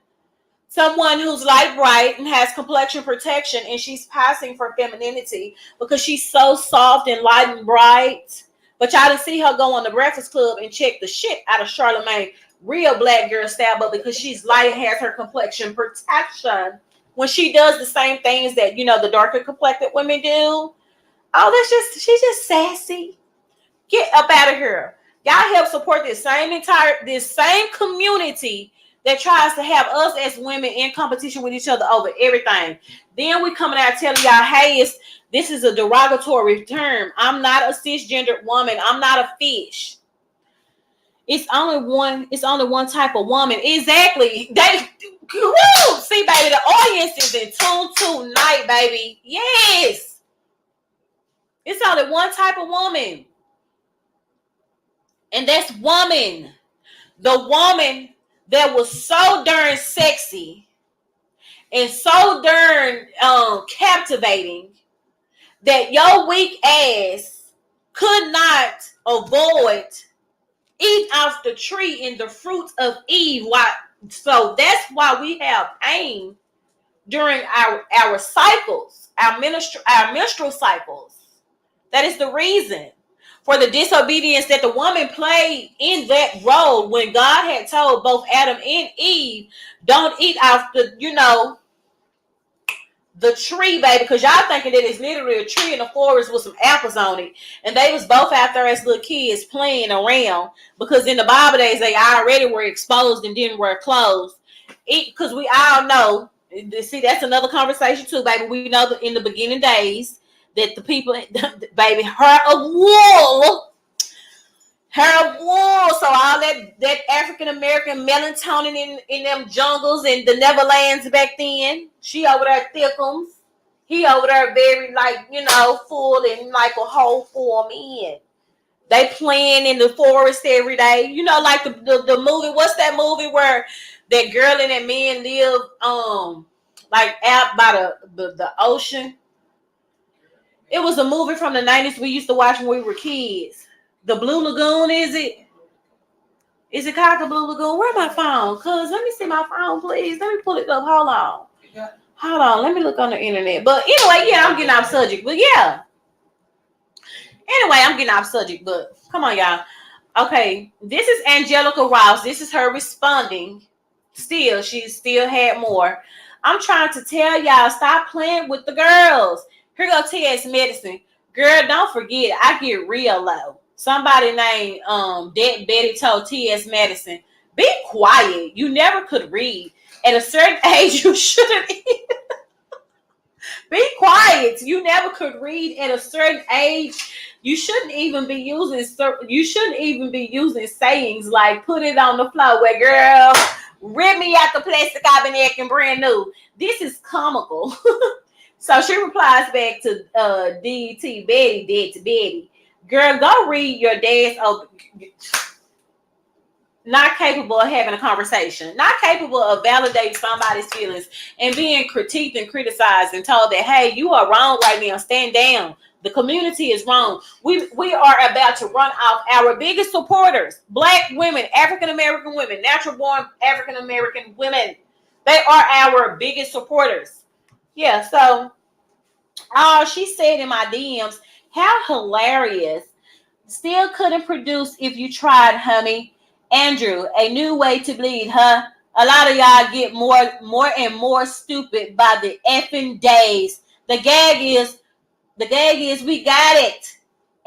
someone who's light bright and has complexion protection, and she's passing for femininity because she's so soft and light and bright. But y'all didn't see her go on the Breakfast Club and check the shit out of Charlamagne, real black girl style, but because she's light and has her complexion protection, when she does the same things that, you know, the darker complected women do, oh, she's just sassy. Get up out of here. Y'all help support this same community that tries to have us as women in competition with each other over everything. Then we coming out telling y'all, hey, this is a derogatory term. I'm not a cisgendered woman. I'm not a fish. It's only one type of woman. Exactly. See, baby, the audience is in tune tonight, baby. Yes. It's only one type of woman. And that's woman. The woman that was so darn sexy and so darn captivating that your weak ass could not avoid eat off the tree in the fruit of Eve. So that's why we have pain during our cycles, our menstrual cycles. That is the reason for the disobedience that the woman played in that role when God had told both Adam and Eve, don't eat off the, the tree, baby, because y'all thinking that it's literally a tree in the forest with some apples on it. And they was both out there as little kids playing around, because in the Bible days, they already were exposed and didn't wear clothes. Because we all know, see, that's another conversation too, baby. We know that in the beginning days that the people, baby, hair of wool. So all that African American melatonin in them jungles and the Neverlands back then, she over there thickums. He over there very full and like a whole full man. They playing in the forest every day. Like the movie. What's that movie where that girl and that man live like out by the ocean? It was a movie from the 90s we used to watch when we were kids. The Blue Lagoon, is it? Is it called the Blue Lagoon? Where's my phone? Cuz let me see my phone, please. Let me pull it up. Hold on. Hold on. Let me look on the internet. But anyway, yeah, I'm getting off subject. But yeah. Anyway, I'm getting off subject. But come on, y'all. Okay. This is Angelica Ross. This is her responding. She still had more. I'm trying to tell y'all, stop playing with the girls. Here go T.S. Madison. Girl, don't forget, I get real low. Somebody named Betty told T.S. Madison, be quiet. You never could read. At a certain age, you shouldn't. Be quiet. You never could read at a certain age. You shouldn't even be using sayings like put it on the floor where, girl, rip me out the plastic cabinet and brand new. This is comical. So she replies back to DT Betty, dead to Betty. Girl, go read your dad's. Not capable of having a conversation, not capable of validating somebody's feelings and being critiqued and criticized and told that, hey, you are wrong right now. Stand down. The community is wrong. We are about to run off our biggest supporters, Black women, African-American women, natural born African-American women. They are our biggest supporters. Yeah, so she said in my DMs, how hilarious. Still couldn't produce if you tried, honey. Andrew, a new way to bleed, huh? A lot of y'all get more and more stupid by the effing days. The gag is we got it.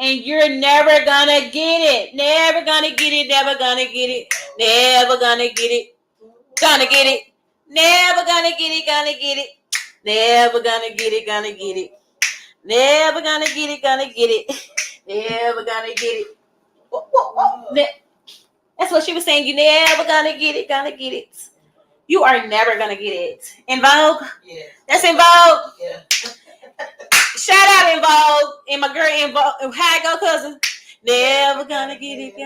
And you're never gonna get it. Never gonna get it. Never gonna get it. Never gonna get it. Gonna get it. Never gonna get it. Gonna get it. Never gonna get it. Gonna get it. Never gonna get it. Gonna get it. Never gonna get it. That's what she was saying. You never gonna get it. Gonna get it. You are never gonna get it. In Vogue? Yeah. That's In Vogue? Yeah. Shout out In Vogue. And my girl In Vogue. How it go, cousin? Never gonna get it.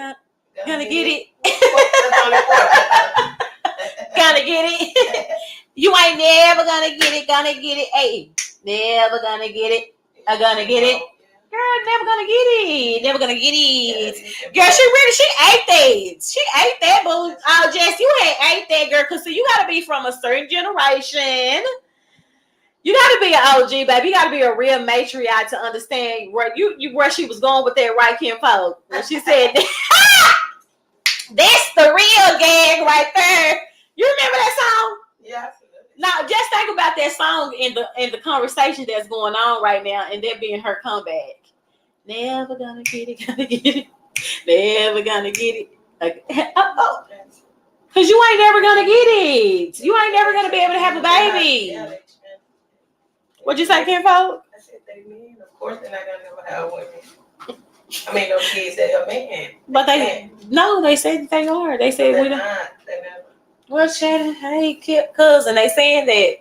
Gonna get it. Gonna get it. You ain't never gonna get it. Gonna get it. Hey, never gonna get it. Gonna get it. Girl, never gonna get it. Never gonna get it. Girl, she ate that. She ate that, boo. Oh, Jess, you ate that, girl. Because you got to be from a certain generation. You got to be an OG, baby. You got to be a real matriarch to understand where where she was going with that right Kim folk. When she said, that's the real gag right there. You remember that song? Yeah. Now, just think about that song in the conversation that's going on right now, and that being her comeback. Never gonna get it, gonna get it. Never gonna get it. Because you ain't never gonna get it. You ain't never gonna be able to have a baby. What'd you say, Kim folk? I said they men. Of course they're not gonna never have women. I mean, no kids that are men. But they said they are. They said we don't. They're never. Well, Shannon, hey, cousin, they saying that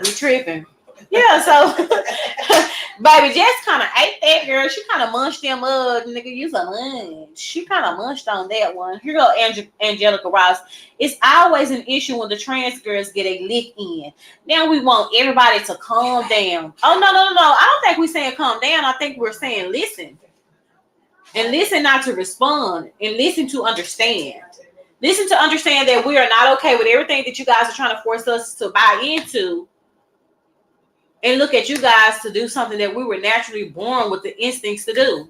we tripping. Yeah, so baby, Jess kind of ate that, girl. She kind of munched them up, nigga. Use a lunch. She kind of munched on that one. Here go Angelica Ross. It's always an issue when the trans girls get a lick in. Now we want everybody to calm down. Oh no! I don't think we're saying calm down. I think we're saying listen, and listen not to respond, and listen to understand. Listen to understand that we are not okay with everything that you guys are trying to force us to buy into. and look at you guys to do something that we were naturally born with the instincts to do.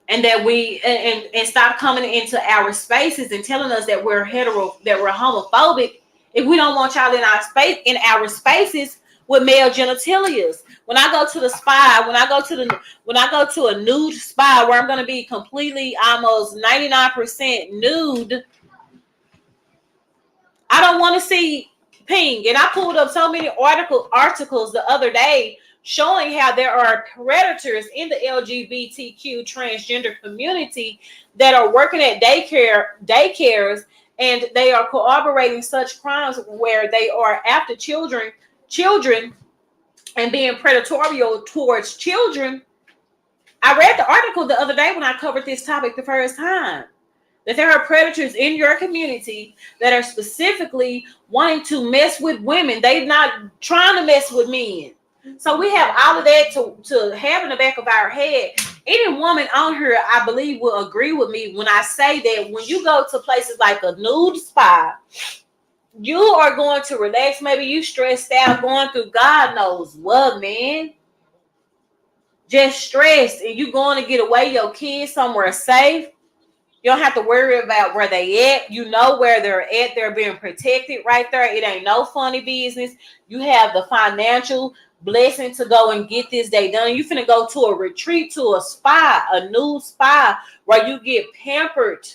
And that we and stop coming into our spaces and telling us that we're that we're homophobic if we don't want y'all in our spaces with male genitalia. When I go to the spa, when I go to a nude spa where I'm going to be completely almost 99% nude, I don't want to see pink. And I pulled up so many articles the other day showing how there are predators in the LGBTQ transgender community that are working at daycares, and they are corroborating such crimes where they are after children and being predatory towards children. I read the article the other day when I covered this topic the first time, that there are predators in your community that are specifically wanting to mess with women. They're not trying to mess with men. So we have all of that to have in the back of our head. Any woman on here, I believe, will agree with me when I say that when you go to places like a nude spa, you are going to relax. Maybe you stressed out going through God knows what, man. Just stressed, and you going to get away your kids somewhere safe. You don't have to worry about where they at. You know where they're at. They're being protected right there. It ain't no funny business. You have the financial blessing to go and get this day done. You finna go to a retreat, to a spa, a nude spa, where you get pampered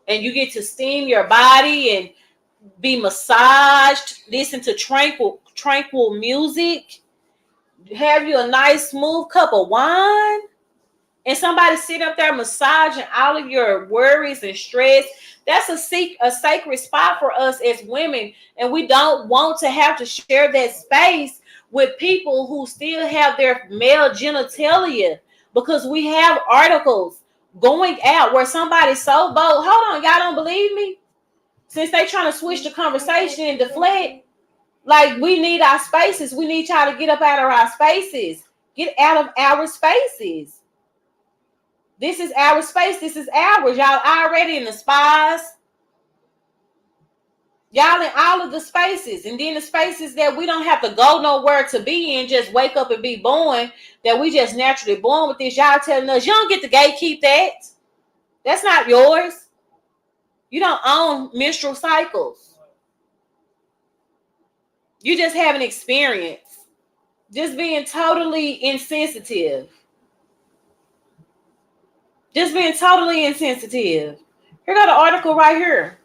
and you get to steam your body and be massaged, listen to tranquil music, have you a nice smooth cup of wine, and somebody sit up there massaging all of your worries and stress. That's a sacred spot for us as women, and we don't want to have to share that space with people who still have their male genitalia, because we have articles going out where somebody's so bold. Hold on, y'all don't believe me? Since they trying to switch the conversation and deflect, like, we need our spaces. We need y'all to get up out of our spaces. Get out of our spaces. This is our space. This is ours. Y'all already in the spas. Y'all in all of the spaces. And then the spaces that we don't have to go nowhere to be in, just wake up and be born, that we just naturally born with this. Y'all telling us you don't get to gatekeep that. That's not yours. You don't own menstrual cycles. You just have an experience. Just being totally insensitive. Just being totally insensitive. Here got an article right here.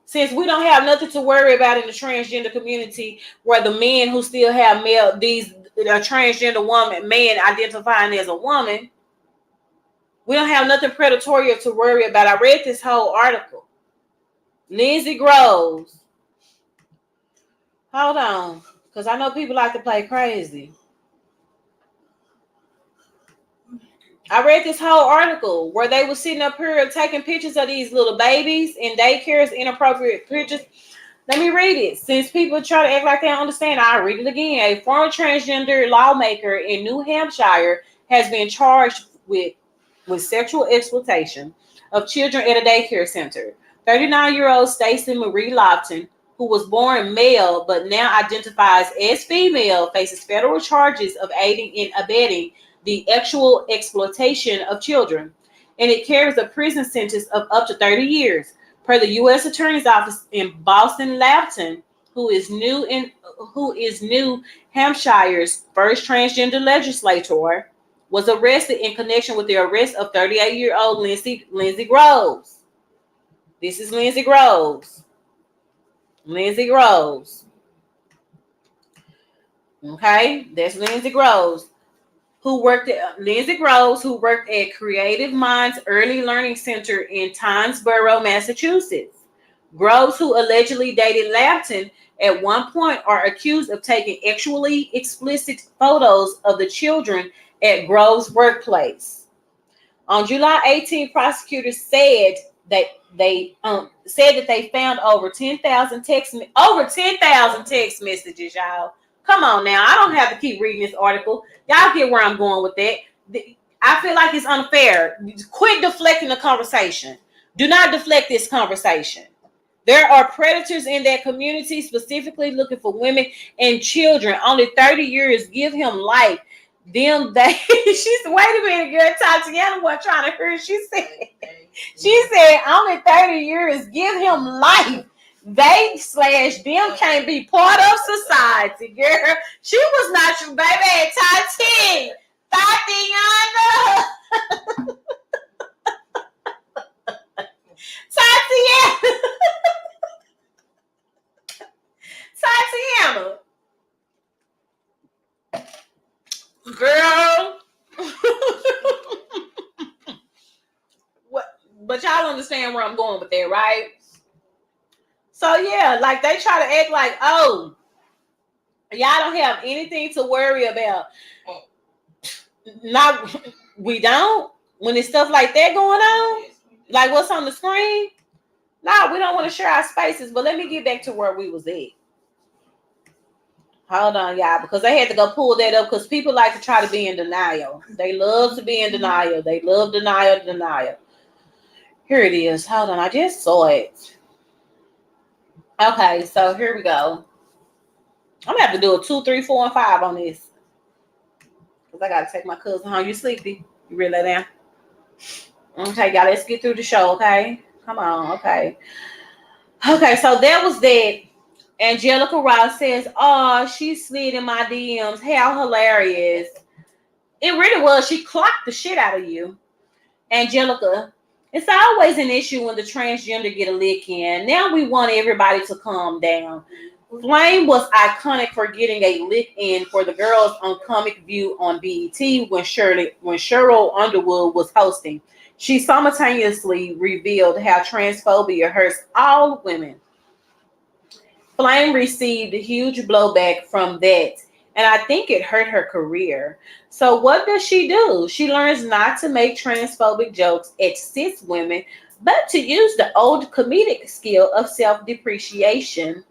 Since we don't have nothing to worry about in the transgender community, where the men who still have these transgender man identifying as a woman, we don't have nothing predatory to worry about. I read this whole article. Lindsay Groves. Hold on, because I know people like to play crazy. I read this whole article where they were sitting up here taking pictures of these little babies in daycares, inappropriate pictures. Let me read it. Since people try to act like they don't understand, I'll read it again. A former transgender lawmaker in New Hampshire has been charged with sexual exploitation of children at a daycare center. 39-year-old Stacey Marie Lofton, who was born male but now identifies as female, faces federal charges of aiding and abetting the actual exploitation of children, and it carries a prison sentence of up to 30 years. Per the U.S. Attorney's Office in Boston, Lofton, who is New Hampshire's first transgender legislator, was arrested in connection with the arrest of 38-year-old Lindsay Groves. This is Lindsay Groves. Lindsay Groves. Okay, that's Lindsay Groves. Who worked at Creative Minds Early Learning Center in Tynesboro, Massachusetts. Groves, who allegedly dated Lofton at one point, are accused of taking sexually explicit photos of the children at Groves' workplace. On July 18, prosecutors said that they found over 10,000 text messages, y'all. Come on now. I don't have to keep reading this article. Y'all get where I'm going with that. I feel like it's unfair. Quit deflecting the conversation. Do not deflect this conversation. There are predators in that community specifically looking for women and children. Only 30 years. Give him life. Them they she's wait a minute, girl. Tatiana wasn't trying to hear. She said only 30 years. Give him life. They/them can't be part of society, girl. She was not your baby, Tatiana. Tatiana. Tatiana. Girl. What? But y'all understand where I'm going with that, right? So yeah, like they try to act like, oh, y'all don't have anything to worry about. Not we don't. When there's stuff like that going on, like what's on the screen. No, we don't want to share our spaces. But let me get back to where we was at. Hold on, y'all, because they had to go pull that up because people like to try to be in denial. They love to be in denial. They love denial. Here it is. Hold on, I just saw it. Okay, so here we go. I'm gonna have to do a 2, 3, 4, and 5 on this. Because I gotta take my cousin home. You sleepy? You really lay down? Okay, y'all, let's get through the show, okay? Come on, okay. Okay, so that was that. Angelica Ross says, oh, she slid in my DMs. How hilarious. It really was. She clocked the shit out of you. Angelica, it's always an issue when the transgender get a lick in. Now we want everybody to calm down. Flame was iconic for getting a lick in for the girls on Comic View on BET when Cheryl Underwood was hosting. She simultaneously revealed how transphobia hurts all women. Flame received a huge blowback from that, and I think it hurt her career. So what does she do? She learns not to make transphobic jokes at cis women, but to use the old comedic skill of self-depreciation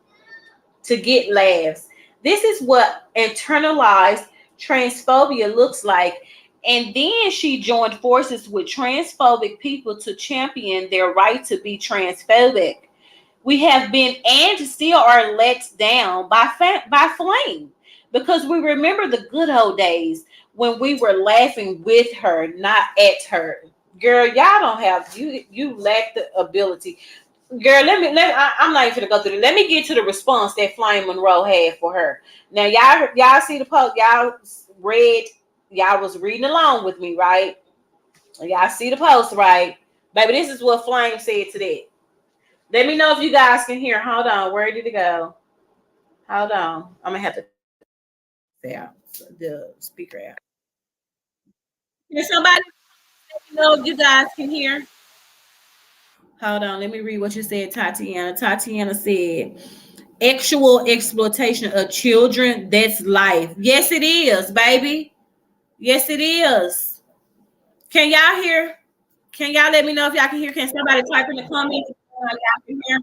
to get laughs. This is what internalized transphobia looks like. And then she joined forces with transphobic people to champion their right to be transphobic. We have been and still are let down by Flame because we remember the good old days when we were laughing with her, not at her. Girl, y'all don't have you lack the ability. Girl, I'm not even gonna go through it. Let me get to the response that Flame Monroe had for her. Now, y'all see the post. Y'all was reading along with me, right? Y'all see the post, right? Baby, this is what Flame said to that. Let me know if you guys can hear. Hold on. Where did it go? Hold on. I'm going to have to say out the speaker out. Can somebody let me know if you guys can hear? Hold on. Let me read what you said, Tatiana. Tatiana said, actual exploitation of children, that's life. Yes, it is, baby. Yes, it is. Can y'all hear? Can y'all let me know if y'all can hear? Can somebody type in the comments? Y'all can hear?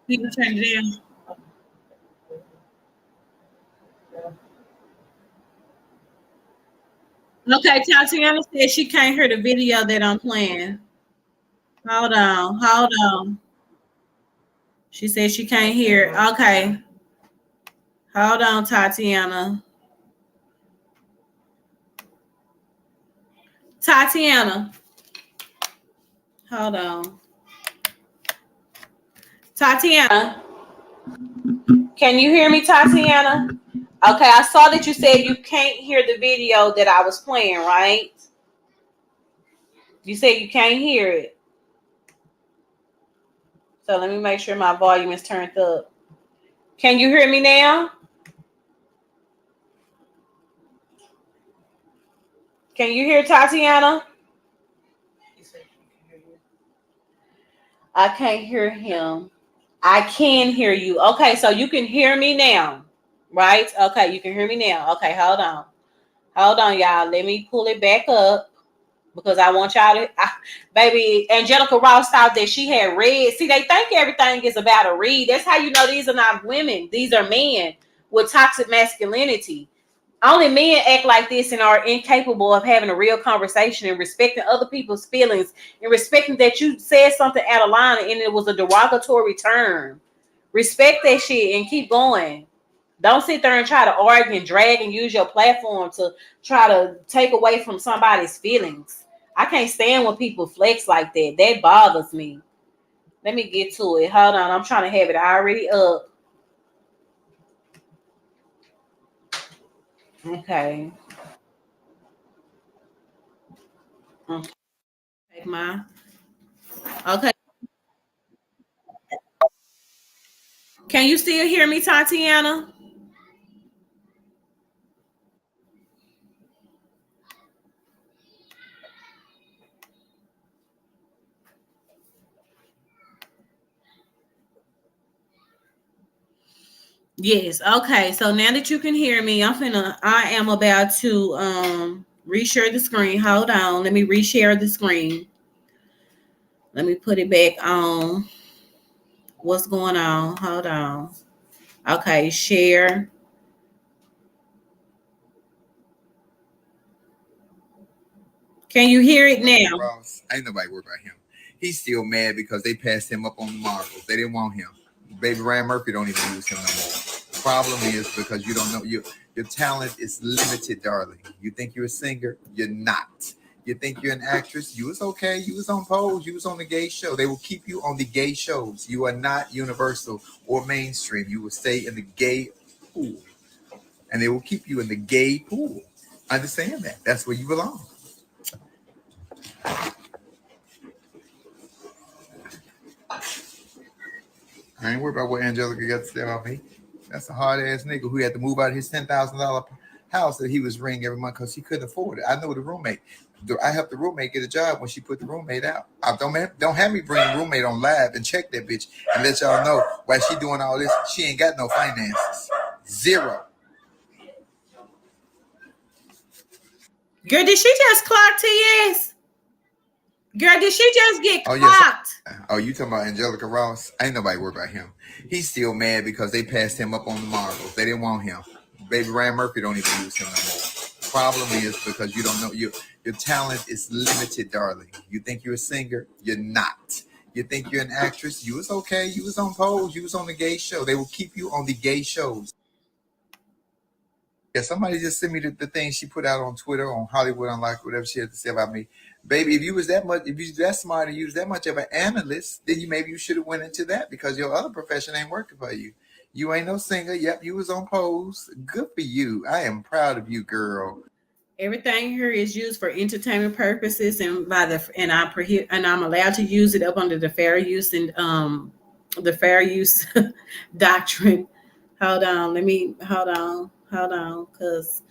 People turn it down. Okay, Tatiana said she can't hear the video that I'm playing. Hold on. She said she can't hear. Okay. Hold on, Tatiana. Tatiana. Hold on. Tatiana. Can you hear me, Tatiana? Okay, I saw that you said you can't hear the video that I was playing, right? You said you can't hear it. So let me make sure my volume is turned up. Can you hear me now? Can you hear Tatiana? I can't hear him. I can hear you. Okay, so you can hear me now, right? Okay, you can hear me now. Okay, hold on. Hold on, y'all. Let me pull it back up because I want y'all to, baby, Angelica Ross thought that she had read. See, they think everything is about a read. That's how you know these are not women. These are men with toxic masculinity. Only men act like this and are incapable of having a real conversation and respecting other people's feelings and respecting that you said something out of line and it was a derogatory term. Respect that shit and keep going. Don't sit there and try to argue and drag and use your platform to try to take away from somebody's feelings. I can't stand when people flex like that. That bothers me. Let me get to it. Hold on. I'm trying to have it already up. Okay. Okay. Take my. Okay. Can you still hear me, Tatiana? Yes. Okay. So now that you can hear me, I am about to reshare the screen. Hold on. Let me reshare the screen. Let me put it back on. What's going on? Hold on. Okay, share. Can you hear it now? Ross, ain't nobody worried about him. He's still mad because they passed him up on the marbles. They didn't want him. Baby Ryan Murphy don't even use him no more. The problem is because you don't know your talent is limited, darling. You think you're a singer, you're not. You think you're an actress, you was okay. You was on Pose, you was on the gay show. They will keep you on the gay shows. You are not universal or mainstream. You will stay in the gay pool. And they will keep you in the gay pool. Understand that. That's where you belong. I ain't worried about what Angelica got to say about me. That's a hard ass nigga who had to move out of his $10,000 house that he was renting every month because he couldn't afford it. I know the roommate. I helped the roommate get a job when she put the roommate out. Don't have me bring the roommate on live and check that bitch and let y'all know why she doing all this. She ain't got no finances. Zero. Girl, did she just clock TS? Girl, did she just get clocked? Yes. Oh, you talking about Angelica Ross? Ain't nobody worried about him. He's still mad because they passed him up on the marbles. They didn't want him. Baby Ryan Murphy don't even use him no more. The problem is because you don't know your talent is limited, darling. You think you're a singer, you're not. You think you're an actress, you was okay. You was on Pose, you was on the gay show. They will keep you on the gay shows. Yeah, somebody just sent me the thing she put out on Twitter on Hollywood Unlocked, whatever she had to say about me. Baby, if you was that smart and you was that much of an analyst, then maybe you should have went into that because your other profession ain't working for you. You ain't no singer. Yep, you was on Pose. Good for you. I am proud of you, girl. Everything here is used for entertainment purposes, and I'm allowed to use it up under the fair use and the fair use doctrine. Hold on, because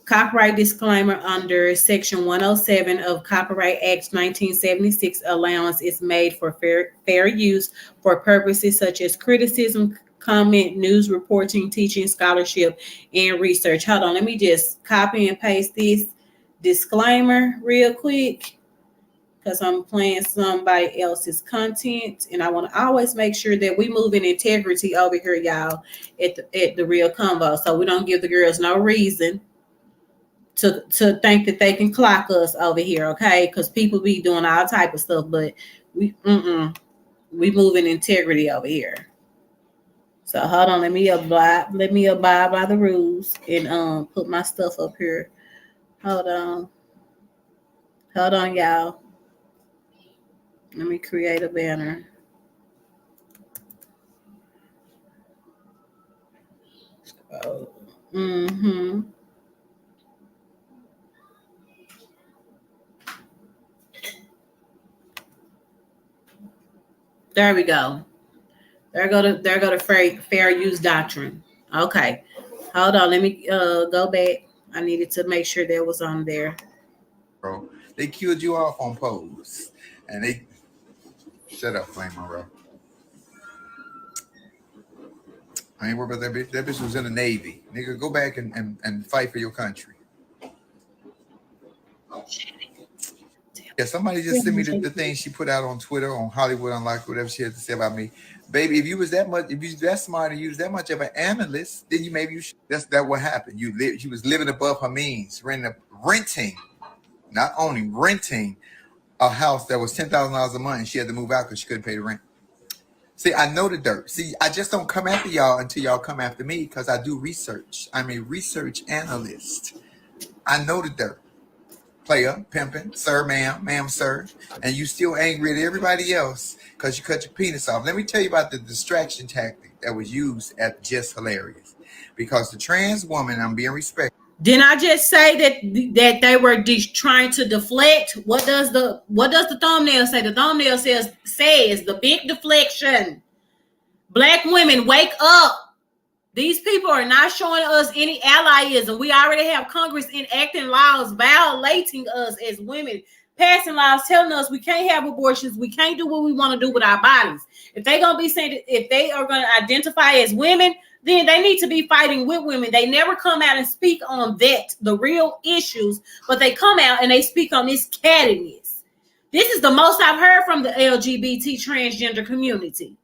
copyright disclaimer under Section 107 of Copyright Act 1976 allowance is made for fair use for purposes such as criticism, comment, news reporting, teaching, scholarship, and research. Hold on, let me just copy and paste this disclaimer real quick because I'm playing somebody else's content, and I want to always make sure that we move in integrity over here, y'all, at the Real Convo, so we don't give the girls no reason to think that they can clock us over here, okay? Because people be doing all type of stuff, but we move in integrity over here. So hold on, let me abide by the rules and put my stuff up here. Hold on, y'all. Let me create a banner. Oh, There we go. There go to fair use doctrine. Okay. Hold on. Let me go back. I needed to make sure that was on there. Bro, they killed you off on Pose. And Shut up, Flame Monroe. I ain't worried about that bitch. That bitch was in the Navy. Nigga, go back and fight for your country. Yeah, somebody just sent me the thing she put out on Twitter, on Hollywood Unlocked, whatever she had to say about me. Baby, if you was that much, if you was that smart and you was that much of an analyst, then maybe you should. That's what happened. She was living above her means, renting, not only renting a house that was $10,000 a month, and she had to move out because she couldn't pay the rent. See, I know the dirt. See, I just don't come after y'all until y'all come after me because I do research. I'm a research analyst. I know the dirt. Player, pimping, sir, ma'am, sir, and you still angry at everybody else because you cut your penis off. Let me tell you about the distraction tactic that was used at Just Hilarious, because the trans woman, I'm being respectful. Didn't I just say that they were trying to deflect? What does the thumbnail say? The thumbnail says the big deflection. Black women, wake up. These people are not showing us any allyism. We already have Congress enacting laws violating us as women, passing laws telling us we can't have abortions, we can't do what we want to do with our bodies. If they gonna be saying, if they are going to identify as women, then they need to be fighting with women. They never come out and speak on the real issues, but they come out and they speak on this cattiness. This is the most I've heard from the LGBT transgender community.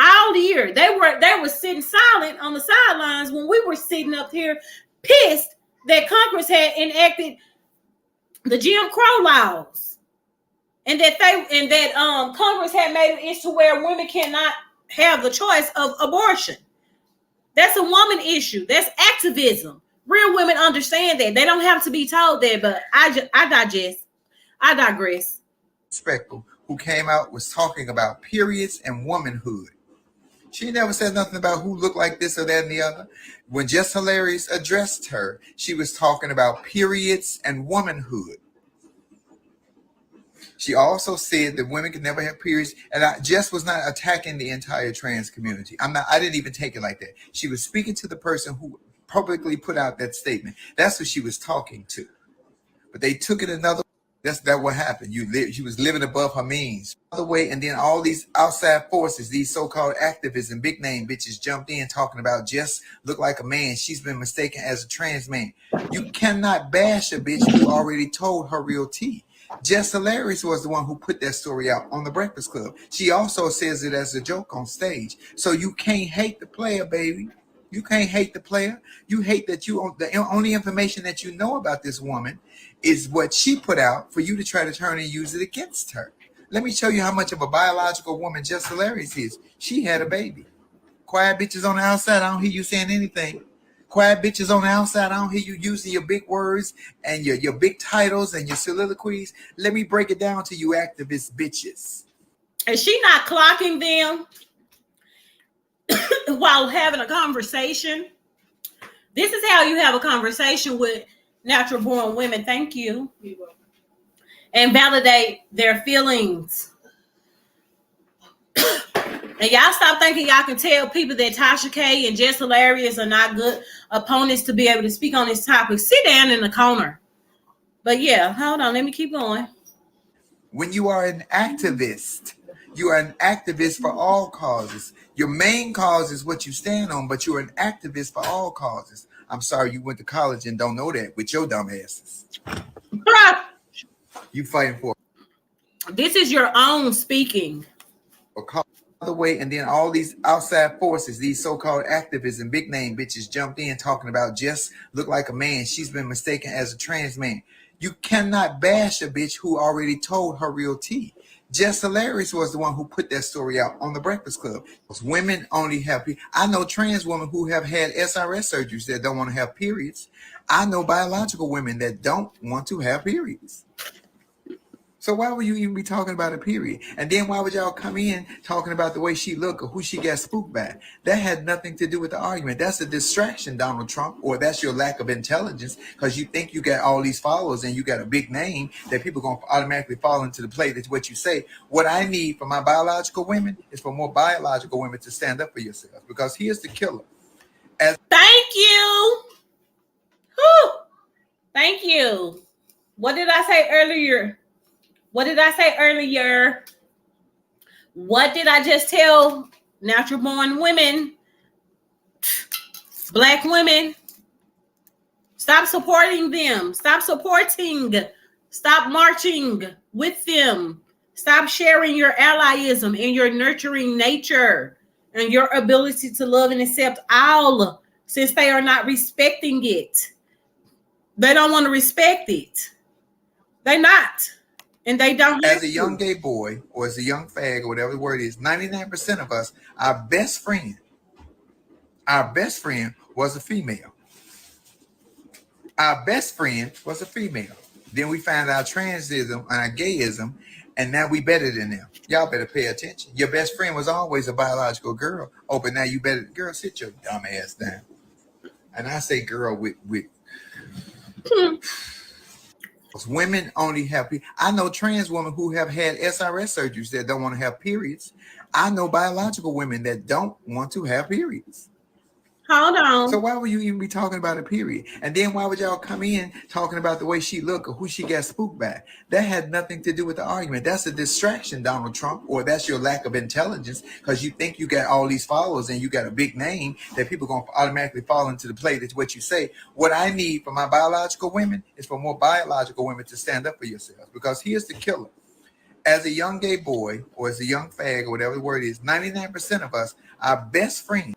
All year they were sitting silent on the sidelines when we were sitting up here pissed that Congress had enacted the Jim Crow laws, and that Congress had made it to where women cannot have the choice of abortion. That's a woman issue. That's activism. Real women understand that. They don't have to be told that. But I digress. Respectful, who came out was talking about periods and womanhood. She never said nothing about who looked like this or that and the other. When Just Hilarious addressed her, she was talking about periods and womanhood. She also said that women can never have periods. And Jess was not attacking the entire trans community. I didn't even take it like that. She was speaking to the person who publicly put out that statement. That's who she was talking to. But they took it another way. That's what happened. She was living above her means. Other way, and then all these outside forces, these so-called activists and big name bitches jumped in talking about Jess look like a man. She's been mistaken as a trans man. You cannot bash a bitch who already told her real tea. Jess Hilarious was the one who put that story out on the Breakfast Club. She also says it as a joke on stage. So you can't hate the player, baby. You can't hate the player. You hate that the only information that you know about this woman is what she put out for you to try to turn and use it against her. Let me show you how much of a biological woman Just Hilarious is. She had a baby. Quiet bitches on the outside, I don't hear you saying anything. Quiet bitches on the outside, I don't hear you using your big words and your big titles and your soliloquies. Let me break it down to you activist bitches. Is she not clocking them while having a conversation? This is how you have a conversation with natural born women. Thank you. And validate their feelings. And y'all stop thinking y'all can tell people that TashaK and Jess Hilarious are not good opponents to be able to speak on this topic. Sit down in the corner. But yeah, hold on. Let me keep going. When you are an activist, you are an activist for all causes. Your main cause is what you stand on, but you're an activist for all causes. I'm sorry you went to college and don't know that with your dumb asses. You fighting for. This is your own speaking. Other way, and then all these outside forces, these so-called activists and big name bitches jumped in talking about Jess look like a man. She's been mistaken as a trans man. You cannot bash a bitch who already told her real tea. Jess Hilarious was the one who put that story out on the Breakfast Club. Women only have. I know trans women who have had SRS surgeries that don't want to have periods. I know biological women that don't want to have periods. So why would you even be talking about a period? And then why would y'all come in talking about the way she looked or who she got spooked by? That had nothing to do with the argument. That's a distraction, Donald Trump, or that's your lack of intelligence because you think you got all these followers and you got a big name that people are going to automatically fall into the play. That's what you say. What I need for my biological women is for more biological women to stand up for yourselves, because here's the killer. Thank you. Whew. Thank you. What did I say earlier? What did I just tell natural born women? Black women, stop supporting them. Stop supporting. Stop marching with them. Stop sharing your allyism and your nurturing nature and your ability to love and accept all, since they are not respecting it. They don't want to respect it. They're not. And they don't have As a young gay boy or as a young fag or whatever the word is, 99% of us, our best friend was a female. Our best friend was a female. Then we found our transism and our gayism, and now we better than them. Y'all better pay attention. Your best friend was always a biological girl. Oh, but now you better, girl, sit your dumb ass down. And I say girl with women only have, I know trans women who have had SRS surgeries that don't want to have periods. I know biological women that don't want to have periods. Hold on. So why would you even be talking about a period? And then why would y'all come in talking about the way she looked or who she got spooked by? That had nothing to do with the argument. That's a distraction, Donald Trump, or that's your lack of intelligence because you think you got all these followers and you got a big name that people are going to automatically fall into the play. That's what you say. What I need for my biological women is for more biological women to stand up for yourselves, because here's the killer. As a young gay boy or as a young fag or whatever the word is, 99% of us, our best friend,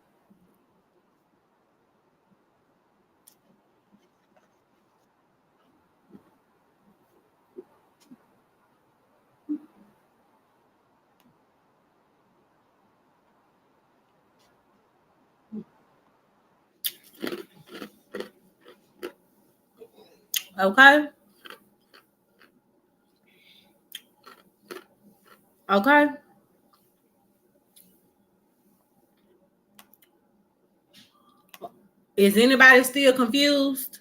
Okay. Okay. Is anybody still confused?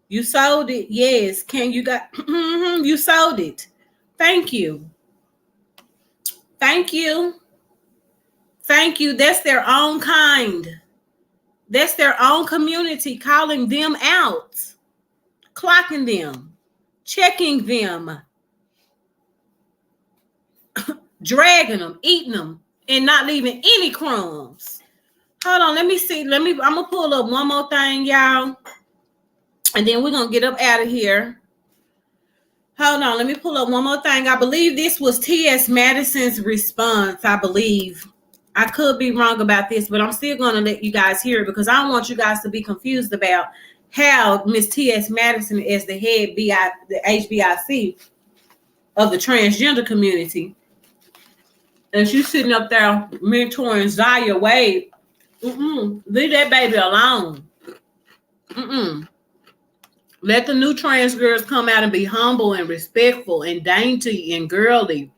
You sold it. Yes. Can you got you sold it. Thank you. Thank you. Thank you. That's their own kind. That's their own community calling them out, clocking them, checking them, dragging them, eating them, and not leaving any crumbs. Hold on, let me see. I'm gonna pull up one more thing, y'all, and then we're gonna get up out of here. Hold on, let me pull up one more thing. I believe this was T.S. Madison's response. I believe. I could be wrong about this, but I'm still gonna let you guys hear it because I don't want you guys to be confused about how Miss T.S. Madison, as the head the HBIC of the transgender community, and she's sitting up there mentoring Zaya Wade. Leave that baby alone. Let the new trans girls come out and be humble and respectful and dainty and girly.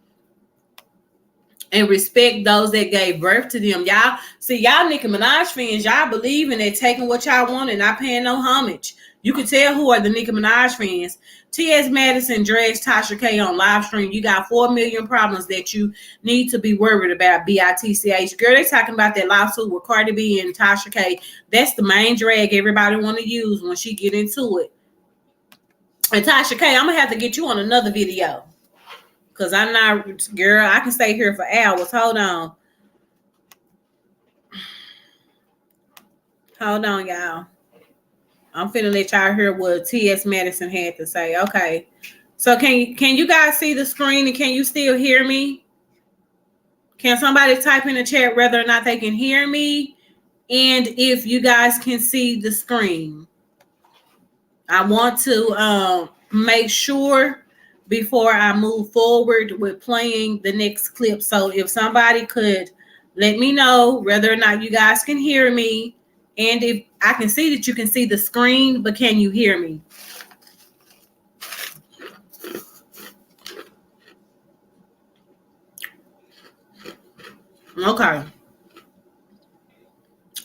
And respect those that gave birth to them. Y'all, see, y'all Nicki Minaj fans, y'all believing they're taking what y'all want and not paying no homage. You can tell who are the Nicki Minaj fans. T.S. Madison drags TashaK on live stream. You got 4 million problems that you need to be worried about, BITCH. Girl, they talking about that lawsuit with Cardi B and TashaK. That's the main drag everybody want to use when she get into it. And TashaK, I'm going to have to get you on another video. Because I'm not, girl, I can stay here for hours. Hold on. Hold on, y'all. I'm finna let y'all hear what T.S. Madison had to say. Okay. So can you guys see the screen and can you still hear me? Can somebody type in the chat whether or not they can hear me? And if you guys can see the screen. I want to make sure before I move forward with playing the next clip. So if somebody could let me know whether or not you guys can hear me, and if I can see that you can see the screen, but can you hear me? Okay.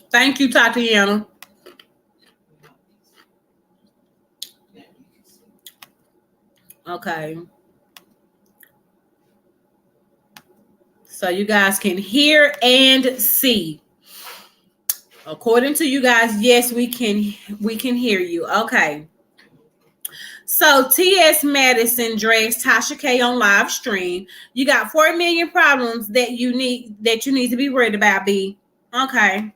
Thank you, Tatiana. Okay. So you guys can hear and see. According to you guys, yes, we can hear you. Okay. So T.S. Madison drags TashaK on live stream. You got 4 million problems that you need to be worried about, B. Okay.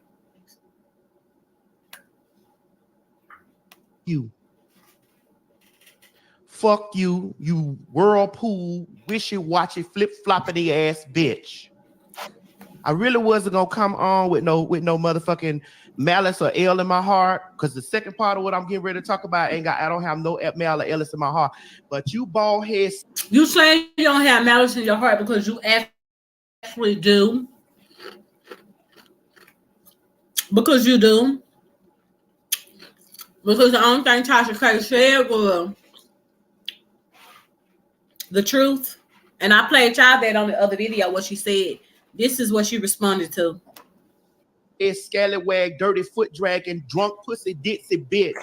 You. Fuck you, you whirlpool, wishy-washy, flip-floppity ass bitch. I really wasn't gonna come on with no motherfucking malice or ill in my heart, because the second part of what I'm getting ready to talk about I don't have no malice or illness in my heart. But you bald head, you saying you don't have malice in your heart because you actually do. Because you do. Because the only thing TashaK said was the truth. And I played y'all that on the other video, what she said. This is what she responded to. Scallywag, dirty foot dragging, drunk pussy ditzy bitch.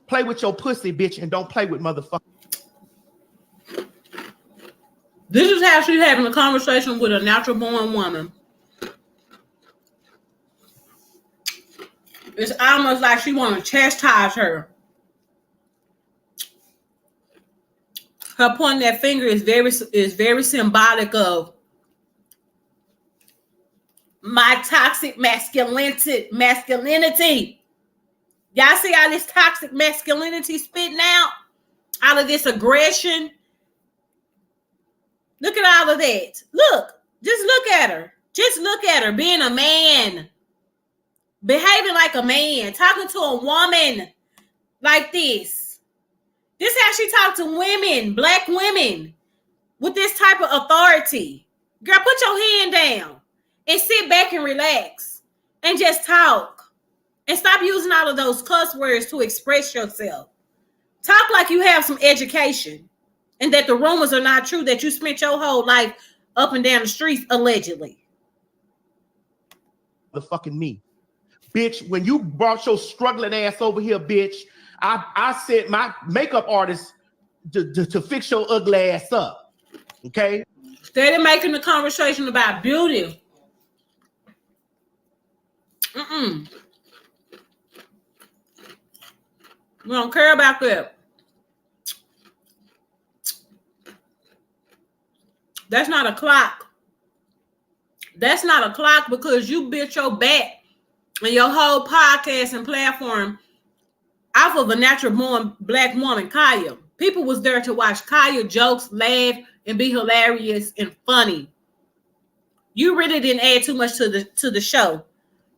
Play with your pussy, bitch, and don't play with motherfucker. This is how she's having a conversation with a natural born woman. It's almost like she want to chastise her. Her pointing that finger is very symbolic of my toxic masculinity. Y'all see all this toxic masculinity spitting out of this aggression? Look at all of that. Look, just look at her. Just look at her being a man, behaving like a man, talking to a woman like this. This is how she talk to women, black women, with this type of authority. Girl, put your hand down and sit back and relax and just talk. And stop using all of those cuss words to express yourself. Talk like you have some education and that the rumors are not true, that you spent your whole life up and down the streets, allegedly. The fucking me. Bitch, when you brought your struggling ass over here, bitch, I sent my makeup artist to fix your ugly ass up. Okay? Steady making the conversation about beauty. We don't care about that. That's not a clock. That's not a clock because you built your back and your whole podcast and platform off of a natural born black woman, Kaya. People was there to watch Kaya jokes, laugh, and be hilarious and funny. You really didn't add too much to the show.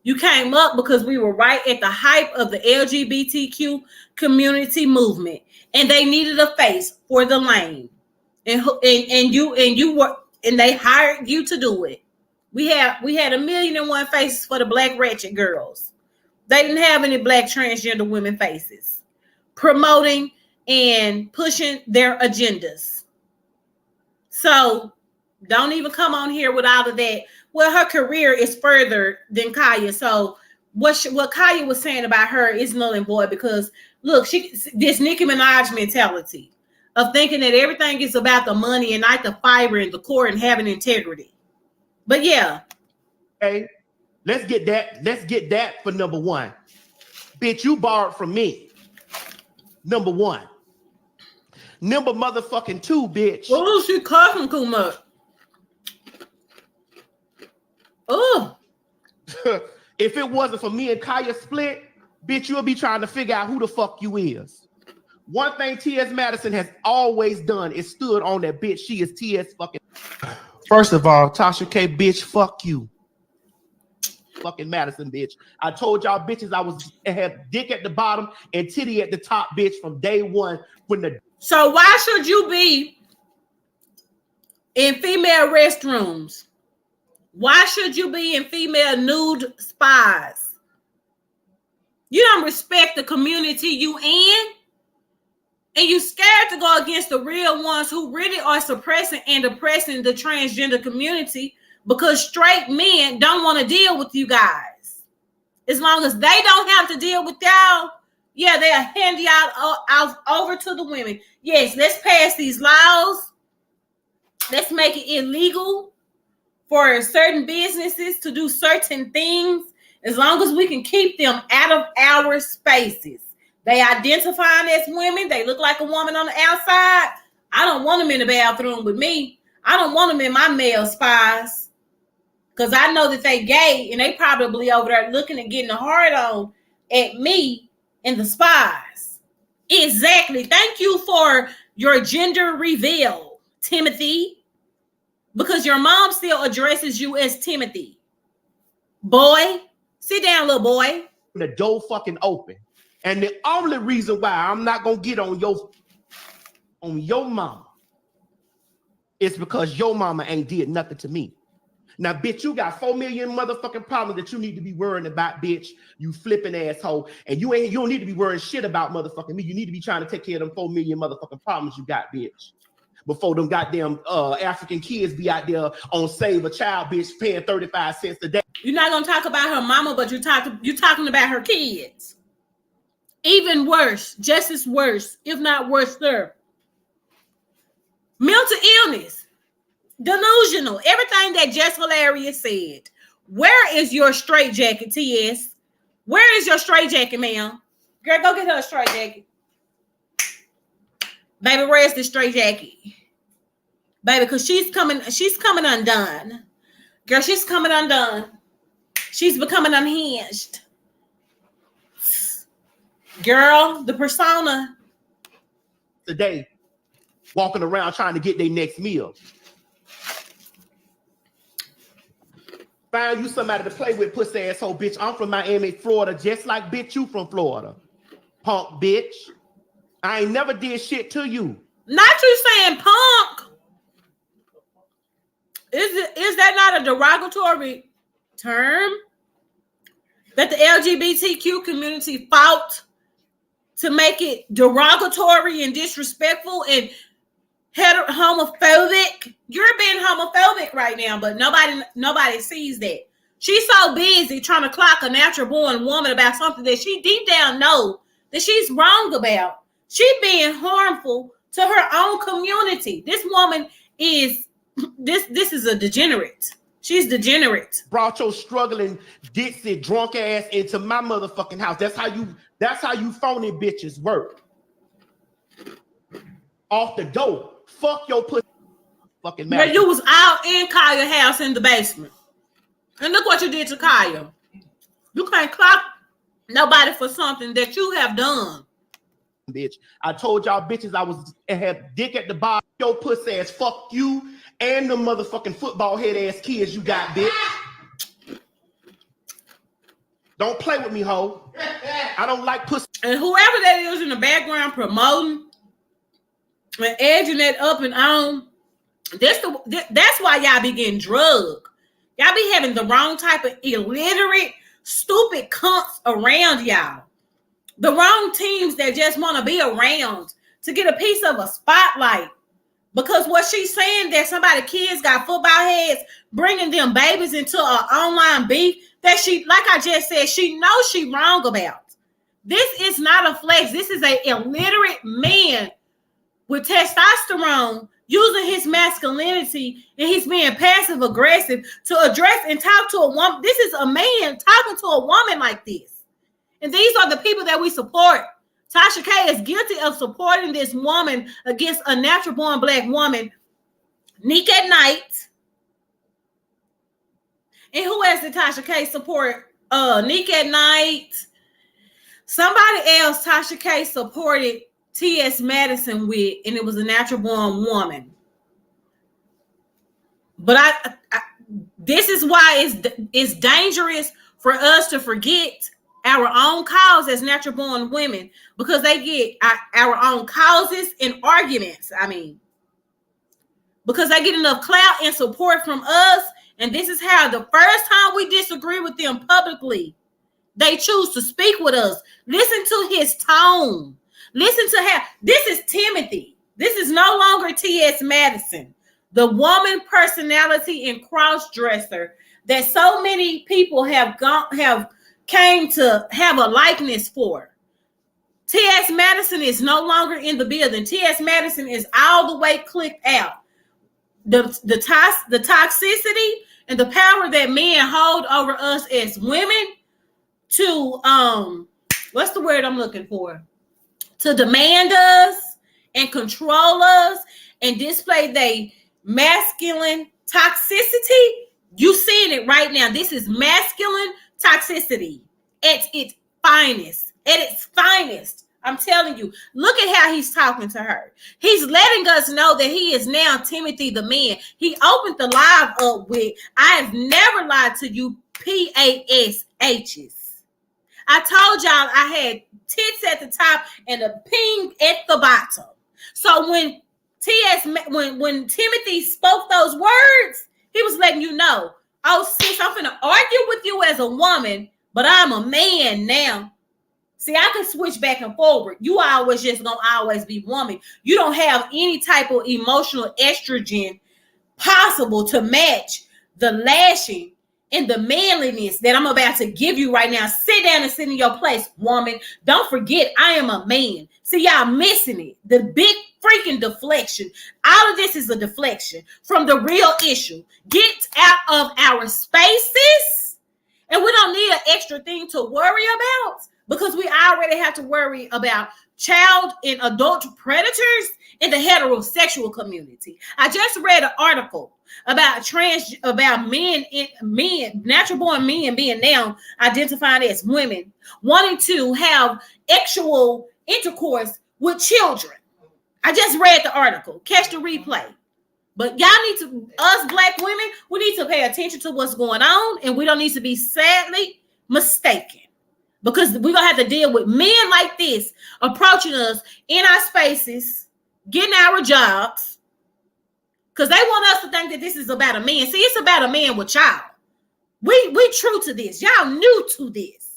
You came up because we were right at the hype of the LGBTQ community movement, and they needed a face for the lane, and they hired you to do it. We had 1,000,001 faces for the black ratchet girls. They didn't have any black transgender women faces promoting and pushing their agendas. So don't even come on here with all of that. Well, her career is further than Kaya. So what Kaya was saying about her is null and void because, look, this Nicki Minaj mentality of thinking that everything is about the money and not the fiber and the core and having integrity. But yeah. Okay. Let's get that for number one. Bitch, you borrowed from me. Number one. Number motherfucking two, bitch. Oh, she coughing too much. Oh. If it wasn't for me and Kaya split, bitch, you'll be trying to figure out who the fuck you is. One thing T.S. Madison has always done is stood on that bitch. She is T.S. fucking. First of all, TashaK, bitch, fuck you. Fucking Madison, bitch. I told y'all bitches I had dick at the bottom and titty at the top, bitch, from day one. So why should you be in female restrooms? Why should you be in female nude spas? You don't respect the community you in, and you scared to go against the real ones who really are suppressing and oppressing the transgender community. Because straight men don't want to deal with you guys. As long as they don't have to deal with y'all, yeah, they'll hand y'all out over to the women. Yes, let's pass these laws. Let's make it illegal for certain businesses to do certain things as long as we can keep them out of our spaces. They identifying as women. They look like a woman on the outside. I don't want them in the bathroom with me. I don't want them in my male spies. Because I know that they gay and they probably over there looking and getting a hard on at me and the spies. Exactly. Thank you for your gender reveal, Timothy. Because your mom still addresses you as Timothy. Boy, sit down, little boy. The door fucking open. And the only reason why I'm not gonna get on your mama is because your mama ain't did nothing to me. Now, bitch, you got 4 million motherfucking problems that you need to be worrying about, bitch. You flipping asshole. And you don't need to be worrying shit about motherfucking me. You need to be trying to take care of them 4 million motherfucking problems you got, bitch. Before them goddamn African kids be out there on Save a Child, bitch, paying 35 cents a day. You're not gonna talk about her mama, but you're talking about her kids. Even worse, just as worse, if not worse, sir. Mental illness, delusional, everything that Jess Hilarious said. Where is your straitjacket, TS? Where is your straitjacket, ma'am? Girl, go get her a straitjacket. Baby, where's the straitjacket? Baby, because she's coming undone. Girl, she's coming undone. She's becoming unhinged. Girl, the persona. Today, walking around trying to get their next meal. Find you somebody to play with, pussy asshole bitch. I'm from Miami, Florida, just like bitch you from Florida. Punk bitch. I ain't never did shit to you. Not you saying punk. Is that not a derogatory term that the LGBTQ community fought to make it derogatory and disrespectful and homophobic? You're being homophobic right now, but nobody sees that. She's so busy trying to clock a natural born woman about something that she deep down know that she's wrong about. She being harmful to her own community. This woman is this is a degenerate. She's degenerate. Brought your struggling, ditzy, drunk ass into my motherfucking house. That's how you phony bitches work. Off the door. Fuck your pussy. Fucking mouth. But you was out in Kaya's house in the basement. And look what you did to Kaya. You can't clock nobody for something that you have done. Bitch. I told y'all bitches I had dick at the bottom. Your pussy ass. Fuck you and the motherfucking football head ass kids you got, bitch. Don't play with me, ho. I don't like pussy. And whoever that is in the background promoting and edging that up and on, that's why y'all be getting drugged. Y'all be having the wrong type of illiterate, stupid cunts around y'all. The wrong teams that just want to be around to get a piece of a spotlight. Because what she's saying that somebody kids got football heads, bringing them babies into an online beef that she, like I just said, she knows she wrong about. This is not a flex. This is a illiterate man with testosterone using his masculinity, and he's being passive aggressive to address and talk to a woman. This is a man talking to a woman like this. And these are the people that we support. TashaK is guilty of supporting this woman against a natural born black woman. Nick at Night. And who else did TashaK support? Nick at Night. Somebody else TashaK supported T.S. Madison with, and it was a natural born woman. But this is why it's dangerous for us to forget our own cause as natural born women, because they get our own causes and arguments. I mean, because they get enough clout and support from us. And this is how the first time we disagree with them publicly, they choose to speak with us. Listen to his tone. Listen to how this is Timothy. This is no longer T.S. Madison, the woman personality and cross-dresser that so many people have came to have a likeness for. T.S. Madison is no longer in the building. T.S. Madison is all the way clicked out. The toxicity and the power that men hold over us as women to what's the word I'm looking for? To demand us and control us and display their masculine toxicity. You seeing it right now. This is masculine toxicity at its finest. At its finest. I'm telling you, look at how he's talking to her. He's letting us know that he is now Timothy the man. He opened the live up with, I have never lied to you, PASHs. I told y'all I had tits at the top and a ping at the bottom. So when Timothy spoke those words, he was letting you know, oh sis, I'm finna argue with you as a woman, but I'm a man now. See, I can switch back and forward. You always just gonna always be woman. You don't have any type of emotional estrogen possible to match the lashing and the manliness that I'm about to give you right now. Sit down and sit in your place, woman. Don't forget, I am a man. See, y'all missing it. The big freaking deflection. All of this is a deflection from the real issue. Get out of our spaces, and we don't need an extra thing to worry about, because we already have to worry about child and adult predators in the heterosexual community. I just read an article about natural born men being now identified as women, wanting to have actual intercourse with children. I just read the article. Catch the replay. But y'all need to, us black women, we need to pay attention to what's going on, and we don't need to be sadly mistaken. Because we're going to have to deal with men like this approaching us in our spaces, getting our jobs, because they want us to think that this is about a man. See, it's about a man with y'all. We true to this. Y'all new to this.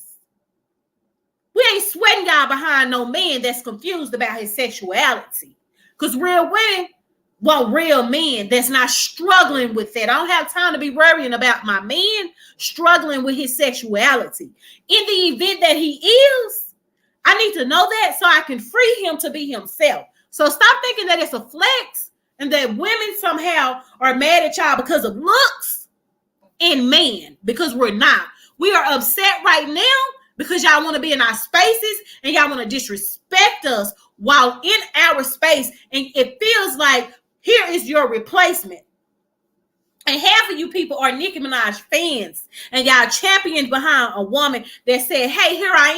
We ain't sweating y'all behind no man that's confused about his sexuality. Because real women want real men that's not struggling with that. I don't have time to be worrying about my man struggling with his sexuality. In the event that he is, I need to know that so I can free him to be himself. So stop thinking that it's a flex and that women somehow are mad at y'all because of looks and men, because we're not. We are upset right now because y'all want to be in our spaces and y'all want to disrespect us while in our space. And it feels like here is your replacement. And half of you people are Nicki Minaj fans, and y'all champions behind a woman that said, hey, here I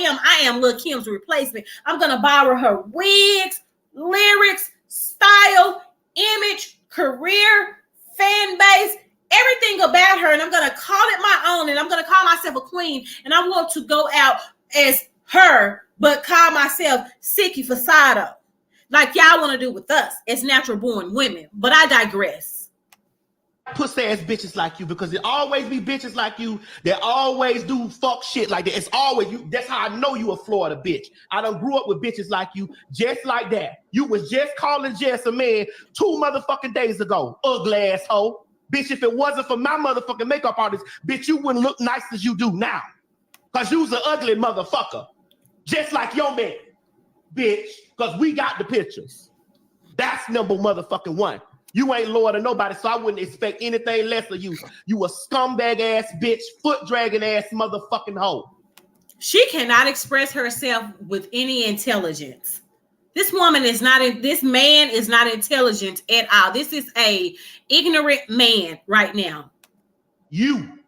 am Lil' Kim's replacement. I'm going to borrow her wigs, lyrics, style, image, career, fan base, everything about her, and I'm going to call it my own, and I'm going to call myself a queen, and I want to go out as her, but call myself Siki Fasado, like y'all want to do with us as natural born women. But I digress. Pussy ass bitches like you, because it always be bitches like you that always do fuck shit like that. It's always you. That's how I know you a Florida bitch. I done grew up with bitches like you, just like that. You was just calling Jess a man 2 motherfucking days ago. Ugly asshole. Bitch, if it wasn't for my motherfucking makeup artist, bitch, you wouldn't look nice as you do now. Because you's an ugly motherfucker. Just like your man, bitch. Because we got the pictures. That's number motherfucking one. You ain't loyal to nobody, so I wouldn't expect anything less of you. You a scumbag ass bitch, foot dragging ass motherfucking hoe. She cannot express herself with any intelligence. This woman is not, this man is not intelligent at all. This is a ignorant man right now. You,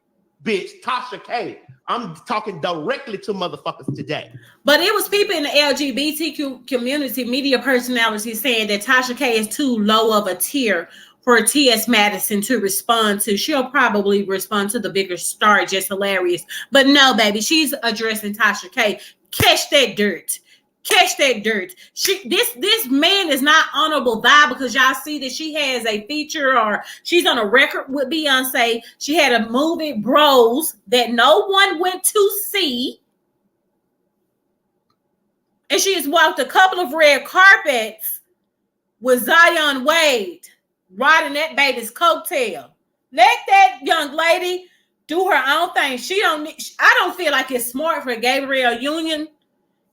bitch, TashaK. I'm talking directly to motherfuckers today. But it was people in the LGBTQ community, media personalities, saying that TashaK is too low of a tier for T.S. Madison to respond to. She'll probably respond to the bigger star, just hilarious. But no, baby, she's addressing TashaK. Catch that dirt. Catch that dirt. This man is not honorable vibe, because y'all see that she has a feature, or she's on a record with Beyonce. She had a movie, Bros, that no one went to see. And she has walked a couple of red carpets with Zion Wade, riding that baby's coattail. Let that young lady do her own thing. I don't feel like it's smart for Gabrielle Union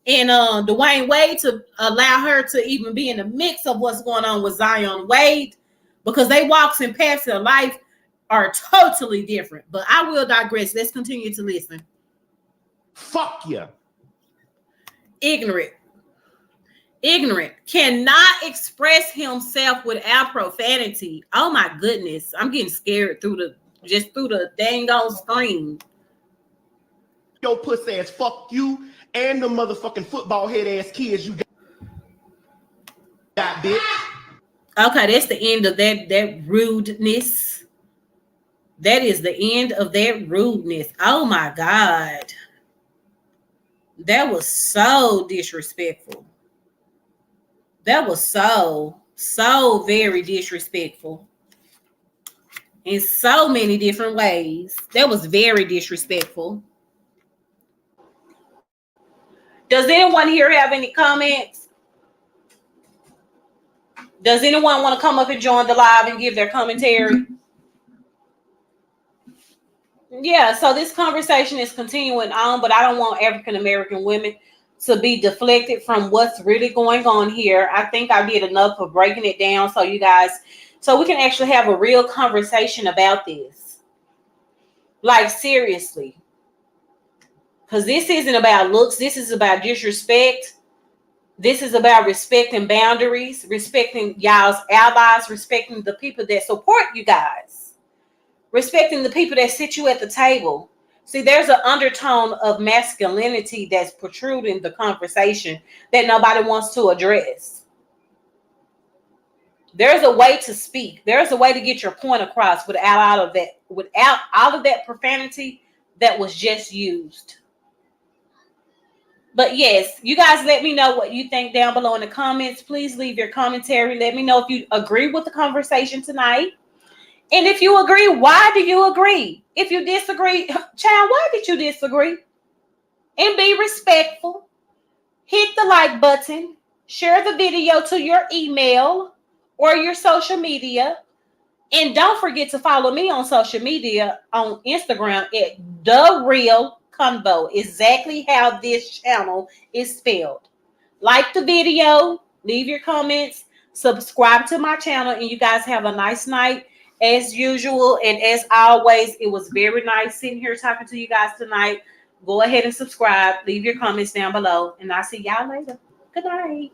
and Dwayne Wade to allow her to even be in the mix of what's going on with Zion Wade, because they walks and paths of life are totally different. But I will digress. Let's continue to listen. Fuck you. Ignorant. Cannot express himself without profanity. Oh my goodness. I'm getting scared through the dang on screen. Your pussy ass, fuck you and the motherfucking football head ass kids you got, bitch. Okay, that's the end of that rudeness. That is the end of that rudeness. Oh my God. That was so disrespectful. That was so very disrespectful in so many different ways. That was very disrespectful. Does anyone here have any comments? Does anyone want to come up and join the live and give their commentary? Yeah, so this conversation is continuing on, but I don't want African American women to be deflected from what's really going on here. I think I did enough of breaking it down so we can actually have a real conversation about this. Like, seriously. Because this isn't about looks. This is about disrespect. This is about respecting boundaries, respecting y'all's allies, respecting the people that support you guys, respecting the people that sit you at the table. See, there's an undertone of masculinity that's protruding the conversation that nobody wants to address. There's a way to speak. There's a way to get your point across without all of that profanity that was just used. But yes, you guys let me know what you think down below in the comments. Please leave your commentary. Let me know if you agree with the conversation tonight. And if you agree, why do you agree? If you disagree, child, why did you disagree? And be respectful. Hit the like button. Share the video to your email or your social media. And don't forget to follow me on social media on Instagram at DaRealConvo. Exactly how this channel is spelled. Like the video. Leave your comments. Subscribe to my channel. And you guys have a nice night. As usual, and as always, it was very nice sitting here talking to you guys tonight. Go ahead and subscribe. Leave your comments down below, and I'll see y'all later. Good night.